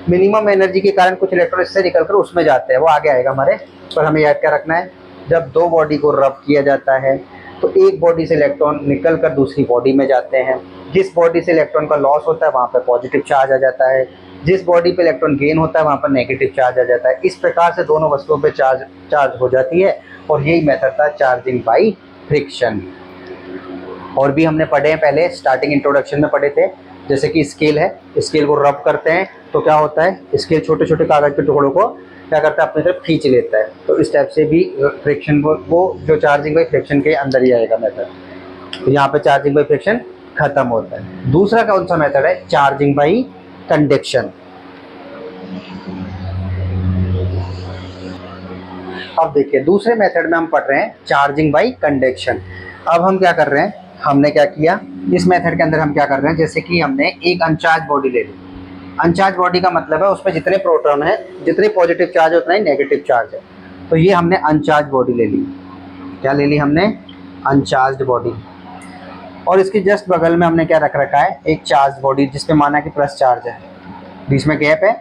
मिनिमम एनर्जी के कारण कुछ इलेक्ट्रॉन इससे निकलकर उसमें जाते हैं, वो आगे आएगा हमारे। पर हमें याद क्या रखना है, जब दो बॉडी को रब किया जाता है तो एक बॉडी से इलेक्ट्रॉन निकलकर दूसरी बॉडी में जाते हैं। जिस बॉडी से इलेक्ट्रॉन का लॉस होता है वहाँ पर पॉजिटिव चार्ज आ जाता है, जिस बॉडी पे इलेक्ट्रॉन गेन होता है वहाँ पर नेगेटिव चार्ज आ जाता है। इस प्रकार से दोनों वस्तुओं पे चार्ज हो जाती है। और यही मेथड था चार्जिंग बाय फ्रिक्शन। और भी हमने पढ़े हैं, पहले स्टार्टिंग इंट्रोडक्शन में पढ़े थे। जैसे कि स्केल है, स्केल को रब करते हैं तो क्या होता है, स्केल छोटे छोटे कागज के टुकड़ों को क्या करता है, अपनी तरफ खींच लेता है। तो इस टाइप से भी फ्रिक्शन वो जो चार्जिंग बाय फ्रिक्शन के अंदर ही आएगा मेथड। तो यहाँ पे चार्जिंग बाय फ्रिक्शन खत्म होता है। दूसरा कौन सा मेथड है, चार्जिंग बाय कंडक्शन। अब देखिए दूसरे मेथड में हम पढ़ रहे हैं चार्जिंग बाय कंडक्शन। अब हम क्या कर रहे हैं, हमने क्या किया इस मेथड के अंदर, हम क्या कर रहे हैं, जैसे कि हमने एक अनचार्ज बॉडी ले ली। अनचार्ज बॉडी का मतलब है उसमें जितने प्रोटॉन है, जितने पॉजिटिव चार्ज है उतना ही नेगेटिव चार्ज है। तो ये हमने अनचार्ज बॉडी ले ली। क्या ले ली हमने, अनचार्ज बॉडी। और इसके जस्ट बगल में हमने क्या रख रखा है, एक चार्ज बॉडी जिसपे माना कि प्लस चार्ज है, बीच में गैप है।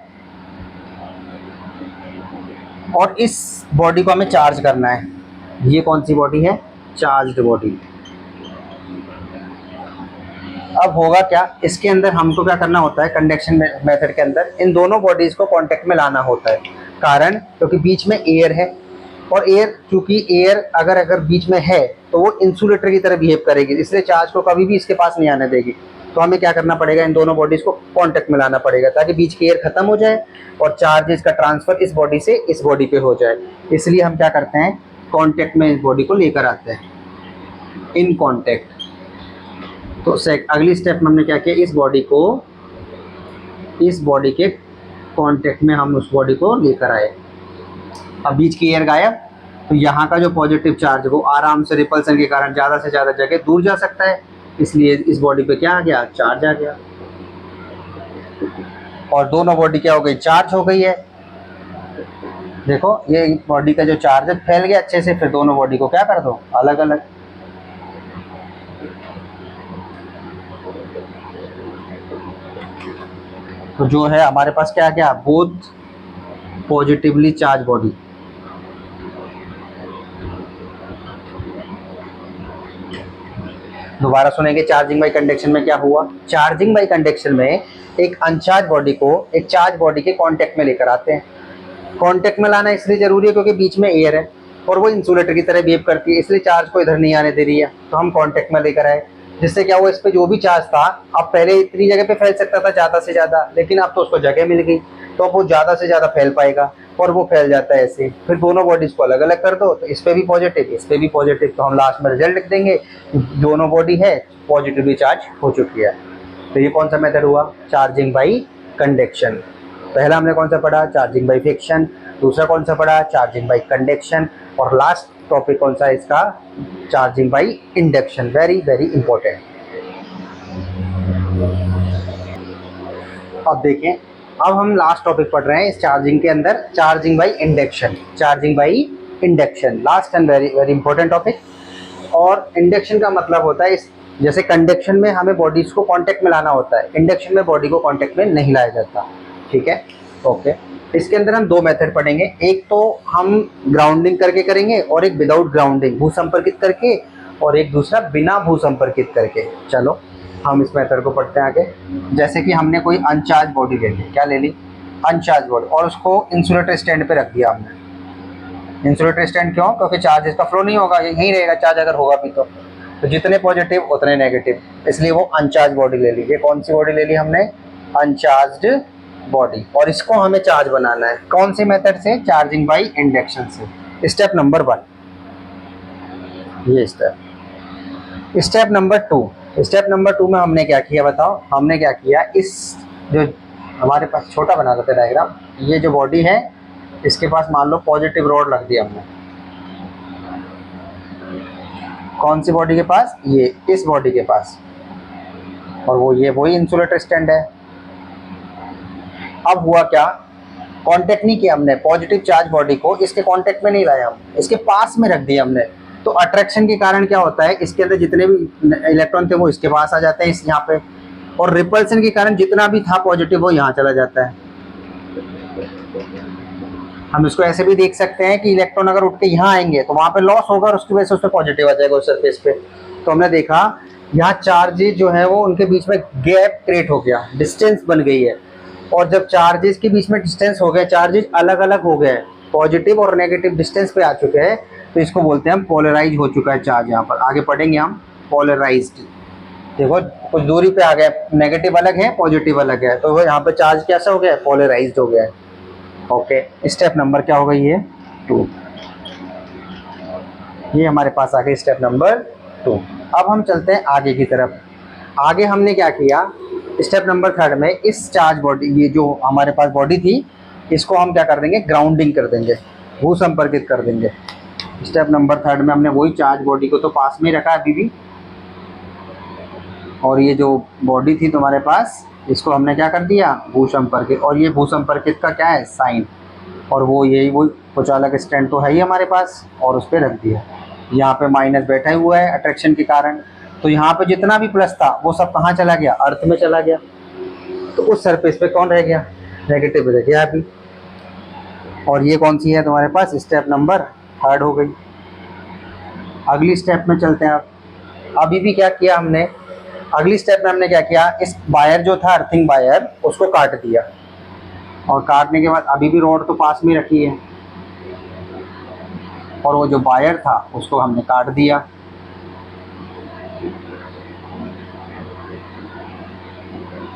और इस बॉडी को हमें चार्ज करना है। ये कौन सी बॉडी है, चार्ज्ड बॉडी। अब होगा क्या, इसके अंदर हमको क्या करना होता है, कंडक्शन मेथड के अंदर इन दोनों बॉडीज को कांटेक्ट में लाना होता है। कारण क्योंकि बीच में एयर है, और एयर चूंकि एयर अगर बीच में है तो वो इंसुलेटर की तरह बिहेव करेगी, इसलिए चार्ज को कभी भी इसके पास नहीं आने देगी। तो हमें क्या करना पड़ेगा, इन दोनों बॉडीज को कांटेक्ट में लाना पड़ेगा ताकि बीच की एयर खत्म हो जाए और चार्जेस का ट्रांसफर इस बॉडी से इस बॉडी पे हो जाए। इसलिए हम क्या करते हैं, कांटेक्ट में इस बॉडी को लेकर आते हैं, इन कांटेक्ट। तो अगली स्टेप में हमने क्या किया, इस बॉडी के कांटेक्ट में हम उस बॉडी को लेकर आए। अब बीच की एयर गायब, तो यहाँ का जो पॉजिटिव चार्ज वो आराम से रिपल्सन के कारण ज़्यादा से ज़्यादा जगह दूर जा सकता है, इसलिए इस बॉडी पे क्या आ गया, चार्ज आ गया। और दोनों बॉडी क्या हो गई, चार्ज हो गई है। देखो ये बॉडी का जो चार्ज है फैल गया अच्छे से, फिर दोनों बॉडी को क्या कर दो, अलग अलग। तो जो है हमारे पास क्या आ गया, बोथ पॉजिटिवली चार्ज बॉडी। दोबारा सुनेंगे चार्जिंग बाई कंडक्शन में क्या हुआ। चार्जिंग बाई कंडक्शन में एक अनचार्ज बॉडी को एक चार्ज बॉडी के कांटेक्ट में लेकर आते हैं। कांटेक्ट में लाना इसलिए जरूरी है क्योंकि बीच में एयर है और वो इंसुलेटर की तरह बिहेव करती है, इसलिए चार्ज को इधर नहीं आने दे रही है, तो हम कांटेक्ट में लेकर आए। जिससे क्या हुआ, इस पे जो भी चार्ज था, अब पहले इतनी जगह पे फैल सकता था ज़्यादा से ज़्यादा, लेकिन अब तो उसको जगह मिल गई, तो अब वो ज़्यादा से ज़्यादा फैल पाएगा और वो फैल जाता है ऐसे। फिर दोनों बॉडीज को अलग अलग कर दो, तो इस पे भी पॉजिटिव, इस पे भी पॉजिटिव, तो हम लास्ट में रिजल्ट लिख देंगे, दोनों बॉडी है पॉजिटिवली चार्ज हो चुकी है। तो ये कौन सा मेथड हुआ, चार्जिंग बाई कंडक्शन। पहला हमने कौन सा पढ़ा, चार्जिंग बाई फ्रिक्शन। दूसरा कौन सा पढ़ा, चार्जिंग बाई कंडक्शन। और लास्ट टॉपिक कौन सा है इसका, charging by induction. Very very important. अब देखें, अब हम लास्ट टॉपिक पढ़ रहे हैं इस चार्जिंग के अंदर, charging by induction. Charging by induction last and very very important topic. और इंडक्शन का मतलब होता है, इस जैसे कंडक्शन में हमें बॉडीज को कांटेक्ट में लाना होता है, इंडक्शन में बॉडी को कांटेक्ट में नहीं लाया जाता। ठीक है, ओके। इसके अंदर हम दो मेथड पढ़ेंगे, एक तो हम ग्राउंडिंग करके करेंगे और एक विदाउट ग्राउंडिंग भू संपर्कित करके, और एक दूसरा बिना भू संपर्कित करके। चलो हम इस मेथड को पढ़ते हैं आगे। जैसे कि हमने कोई अनचार्ज बॉडी ले ली, क्या ले ली, अनचार्ज बॉडी, और उसको इंसुलेटर स्टैंड पे रख दिया हमने। इंसुलेटर स्टैंड क्यों, क्योंकि चार्ज इसका फ्लो नहीं होगा, यहीं रहेगा चार्ज अगर होगा भी तो जितने पॉजिटिव उतने नेगेटिव, इसलिए वो अनचार्ज बॉडी ले ली। ये कौन सी बॉडी ले ली हमने, अनचार्ज्ड बॉडी। और इसको हमें चार्ज बनाना है, कौन से मेथड से, चार्जिंग बाई इंडक्शन से। स्टेप नंबर 1 ये step. Step number 2, step number 2 में हमने क्या किया बताओ, हमने क्या किया, इस जो हमारे पास छोटा बना देते डायग्राम, ये जो बॉडी है इसके पास मान लो पॉजिटिव रॉड रख दिया हमने। कौन सी बॉडी के पास, ये इस बॉडी के पास, और वो ये वही इंसुलेटर स्टैंड है। अब हुआ क्या, कांटेक्ट नहीं किया हमने, पॉजिटिव चार्ज बॉडी को इसके कांटेक्ट में नहीं लाया, हम इसके पास में रख दिया हमने। तो अट्रैक्शन के कारण क्या होता है, इसके अंदर जितने भी इलेक्ट्रॉन थे वो इसके पास आ जाते हैं, इस यहाँ पे, और रिपल्सन के कारण जितना भी था पॉजिटिव वो यहाँ चला जाता है। हम इसको ऐसे भी देख सकते हैं कि इलेक्ट्रॉन अगर उठ के यहाँ आएंगे तो वहाँ पे लॉस होगा और उसकी वजह से उस पर पॉजिटिव आ जाएगा उस सरफेस पे। तो हमने देखा यहाँ चार्जेज जो है वो उनके बीच में गैप क्रिएट हो गया, डिस्टेंस बन गई है। और जब चार्जेस के बीच में डिस्टेंस हो गए, चार्जेस अलग अलग हो गए, पॉजिटिव और नेगेटिव डिस्टेंस पे आ चुके हैं, तो इसको बोलते हैं हम पोलराइज हो चुका है चार्ज। यहाँ पर आगे पढ़ेंगे हम पोलराइज्ड। देखो कुछ दूरी पे आ गया, नेगेटिव अलग है पॉजिटिव अलग है, तो यहाँ पे चार्ज कैसा हो गया, पोलराइज्ड हो गया है। ओके, स्टेप नंबर क्या होगा, ये 2। ये हमारे पास आ गया स्टेप नंबर 2। अब हम चलते हैं आगे की तरफ। आगे हमने क्या किया, स्टेप नंबर 3 में इस चार्ज बॉडी, ये जो हमारे पास बॉडी थी, इसको हम क्या कर देंगे, ग्राउंडिंग कर देंगे, भू संपर्कित कर देंगे। स्टेप नंबर 3 में हमने वही चार्ज बॉडी को तो पास में रखा अभी भी, और ये जो बॉडी थी तुम्हारे पास, इसको हमने क्या कर दिया, भू संपर्कित। और ये भू संपर्कित का क्या है, साइन, और वो यही वो कुचालक स्टैंड तो है ही हमारे पास, और उस पर रख दिया। यहाँ पे माइनस बैठा हुआ है अट्रैक्शन के कारण, तो यहाँ पे जितना भी प्लस था वो सब कहाँ चला गया, अर्थ में चला गया। तो उस सरफेस पे कौन रह गया, नेगेटिव रह गया अभी। और ये कौन सी है तुम्हारे पास, स्टेप नंबर 3 हो गई। अगली स्टेप में चलते हैं। आप अभी भी क्या किया हमने, अगली स्टेप में हमने क्या किया, इस वायर जो था अर्थिंग वायर, उसको काट दिया, और काटने के बाद अभी भी रॉड तो पास में रखी है, और वो जो वायर था उसको हमने काट दिया।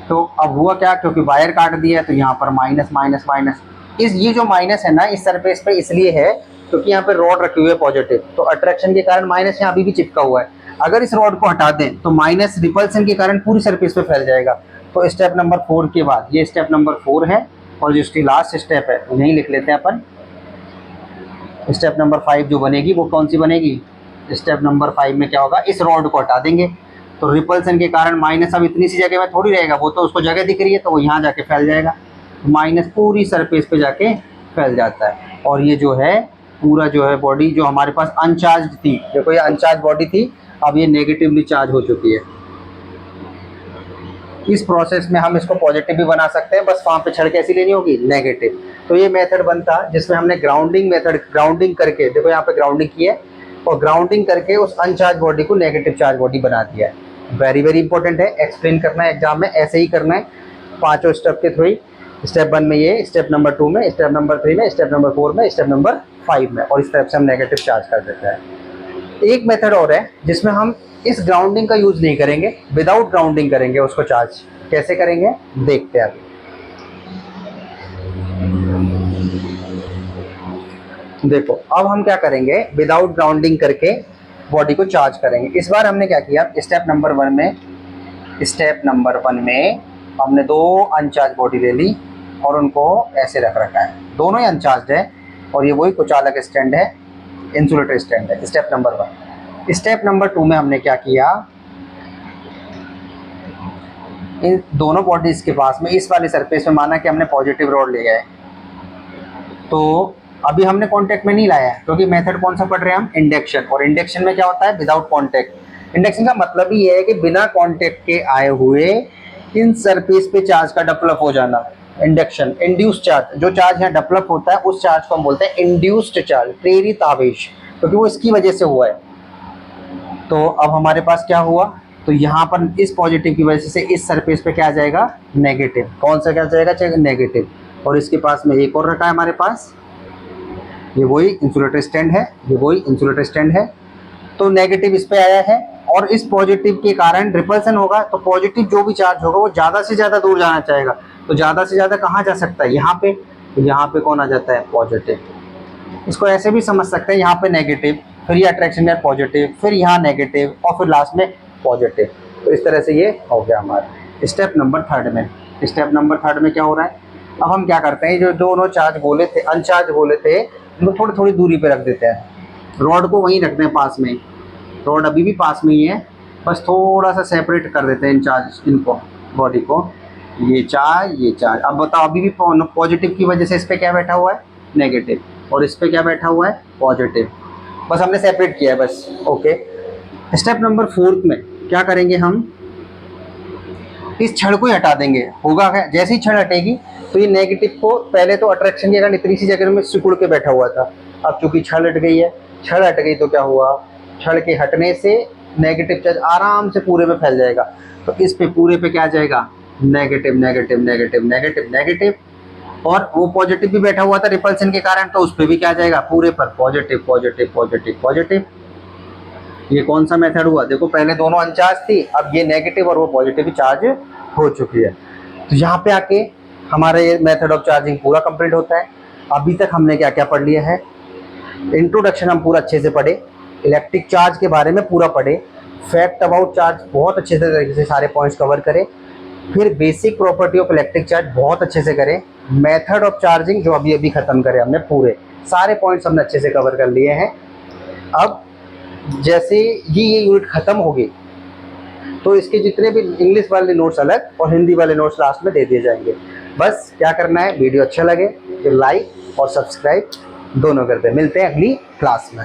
तो अब हुआ क्या, क्योंकि वायर काट दिया तो यहाँ पर माइनस माइनस माइनस, ये जो माइनस है ना इस सरफेस पे इसलिए है क्योंकि यहाँ पे रॉड रखे हुए है पॉजिटिव, तो अट्रैक्शन के कारण माइनस यहाँ अभी भी चिपका हुआ है। अगर इस रॉड को हटा दें तो माइनस रिपल्सन के कारण पूरी सरफेस पे फैल जाएगा। तो स्टेप नंबर 4 के बाद ये स्टेप नंबर 4 है, और जो इसकी लास्ट स्टेप है यही लिख लेते हैं अपन। स्टेप नंबर 5 जो बनेगी वो कौन सी बनेगी, स्टेप नंबर 5 में क्या होगा, इस रॉड को हटा देंगे, तो रिपल्सन के कारण माइनस अब इतनी सी जगह में थोड़ी रहेगा, वो तो उसको जगह दिख रही है तो वो यहाँ जाके फैल जाएगा, माइनस पूरी सरफेस पे जाके फैल जाता है। और ये जो है पूरा जो है बॉडी जो हमारे पास अनचार्ज थी, देखो ये अनचार्ज बॉडी थी, अब ये नेगेटिवली चार्ज हो चुकी है। इस प्रोसेस में हम इसको पॉजिटिव भी बना सकते हैं, बस वहाँ पे छड़ कैसी लेनी होगी, नेगेटिव। तो ये मेथड बनता जिसमें हमने ग्राउंडिंग मेथड, ग्राउंडिंग करके, देखो यहाँ पे ग्राउंडिंग की है, और ग्राउंडिंग करके उस अनचार्ज बॉडी को नेगेटिव चार्ज बॉडी बना दिया है। वेरी वेरी इंपॉर्टेंट है, एक्सप्लेन करना है एग्जाम में, ऐसे ही करना है पांचों स्टेप के थ्रू। स्टेप 1 में ये, स्टेप नंबर 2 में, स्टेप नंबर 3 में, स्टेप नंबर 4 में, स्टेप नंबर 5 में, और इस तरह से हम नेगेटिव चार्ज कर देते हैं। एक मेथड और है जिसमें हम इस ग्राउंडिंग का यूज नहीं करेंगे, विदाउट ग्राउंडिंग करेंगे उसको चार्ज। कैसे करेंगे देखते हैं अभी। देखो अब हम क्या करेंगे, विदाउट ग्राउंडिंग करके बॉडी को चार्ज करेंगे। इस बार हमने क्या किया, स्टेप नंबर 1 में हमने 2 अनचार्ज बॉडी ले ली और उनको ऐसे रख रखा है, दोनों ही अनचार्ज है और ये वही कुचालक स्टैंड है, इंसुलेटर स्टैंड है। Step number 1। स्टेप नंबर 2 में हमने क्या किया, इन दोनों बॉडीज के पास में इस वाले सरफेस में माना कि हमने पॉजिटिव रॉड ले गए, तो अभी हमने कांटेक्ट में नहीं लाया है क्योंकि मेथड कौन सा पढ़ रहे हैं हम, इंडक्शन। और इंडक्शन में क्या होता है, विदाउट कांटेक्ट। इंडक्शन का मतलब ही है कि बिना कांटेक्ट के आए हुए इन सरफेस पे चार्ज का डेवलप हो जाना। इंडक्शन, इंड्यूस्ड चार्ज, जो चार्ज यहाँ डेवलप होता है उस चार्ज को हम बोलते हैं इंड्यूस्ड चार्ज, प्रेरित आवेश, क्योंकि वो इसकी वजह से हुआ है। तो अब हमारे पास क्या हुआ, तो यहाँ पर इस पॉजिटिव की वजह से इस सरफेस पे क्या आ जाएगा, नेगेटिव। कौन सा क्या जाएगा, नेगेटिव। और इसके पास में एक और रखा है हमारे पास, ये वही इंसुलेटर स्टैंड है, ये वही इंसुलेटर स्टैंड है। तो नेगेटिव इस पे आया है और इस पॉजिटिव के कारण रिपल्सन होगा, तो पॉजिटिव जो भी चार्ज होगा वो ज़्यादा से ज़्यादा दूर जाना चाहेगा। तो ज़्यादा से ज़्यादा कहाँ जा सकता है, यहाँ पे। तो यहाँ पे कौन आ जाता है, पॉजिटिव। इसको ऐसे भी समझ सकते हैं, यहाँ पे नेगेटिव, फिर ये अट्रैक्शन है पॉजिटिव, फिर यहाँ नेगेटिव और फिर लास्ट में पॉजिटिव। तो इस तरह से ये हो गया हमारा स्टेप नंबर 3 में। स्टेप नंबर 3 में क्या हो रहा है, अब हम क्या करते हैं, जो दोनों चार्ज बोले थे, अनचार्ज बोले थे, उनको थोड़ी थोड़ी दूरी पे रख देते हैं। रॉड को वहीं रखते हैं पास में, रॉड अभी भी पास में ही है, बस थोड़ा सा सेपरेट कर देते हैं इंचार्ज, इनको, बॉडी को। ये चार्ज। अब बताओ, अभी भी पॉजिटिव की वजह से इस पर क्या बैठा हुआ है, नेगेटिव, और इस पर क्या बैठा हुआ है, पॉजिटिव। बस हमने सेपरेट किया है बस। ओके, स्टेप नंबर 4 में क्या करेंगे, हम इस छड़ को ही हटा देंगे। होगा क्या, जैसे ही छड़ हटेगी तो ये नेगेटिव को, पहले तो अट्रैक्शन के कारण इतनी सी जगह में सिकुड़ के बैठा हुआ था, अब चूंकि छड़ हट गई है, छड़ हट गई तो क्या हुआ, छड़ के हटने से नेगेटिव चार्ज आराम से पूरे पे फैल जाएगा। तो इस पे पूरे पे क्या आ जाएगा, negative negative negative negative negative. और वो पॉजिटिव भी बैठा हुआ था रिपल्सन के कारण, तो उस पर भी क्या आ जाएगा, पूरे पर पॉजिटिव पॉजिटिव पॉजिटिव पॉजिटिव। ये कौन सा मेथड हुआ, देखो पहले दोनों अनचार्ज थी, अब ये नेगेटिव और वो पॉजिटिव चार्ज हो चुकी है। तो यहाँ पे आके हमारा ये मेथड ऑफ चार्जिंग पूरा कंप्लीट होता है। अभी तक हमने क्या क्या पढ़ लिया है, इंट्रोडक्शन हम पूरा अच्छे से पढ़े, इलेक्ट्रिक चार्ज के बारे में पूरा पढ़े, फैक्ट अबाउट चार्ज बहुत अच्छे से तरीके से सारे पॉइंट्स कवर करें, फिर basic property of electric charge बहुत अच्छे से करें, मेथड ऑफ चार्जिंग जो अभी अभी खत्म करें हमने, पूरे सारे पॉइंट्स हमने अच्छे से कवर कर लिए हैं। अब जैसे ये यूनिट खत्म होगी तो इसके जितने भी इंग्लिश वाले नोट्स अलग और हिंदी वाले नोट्स लास्ट में दे दिए जाएंगे। बस क्या करना है, वीडियो अच्छा लगे तो लाइक और सब्सक्राइब दोनों कर दें। मिलते हैं अगली क्लास में।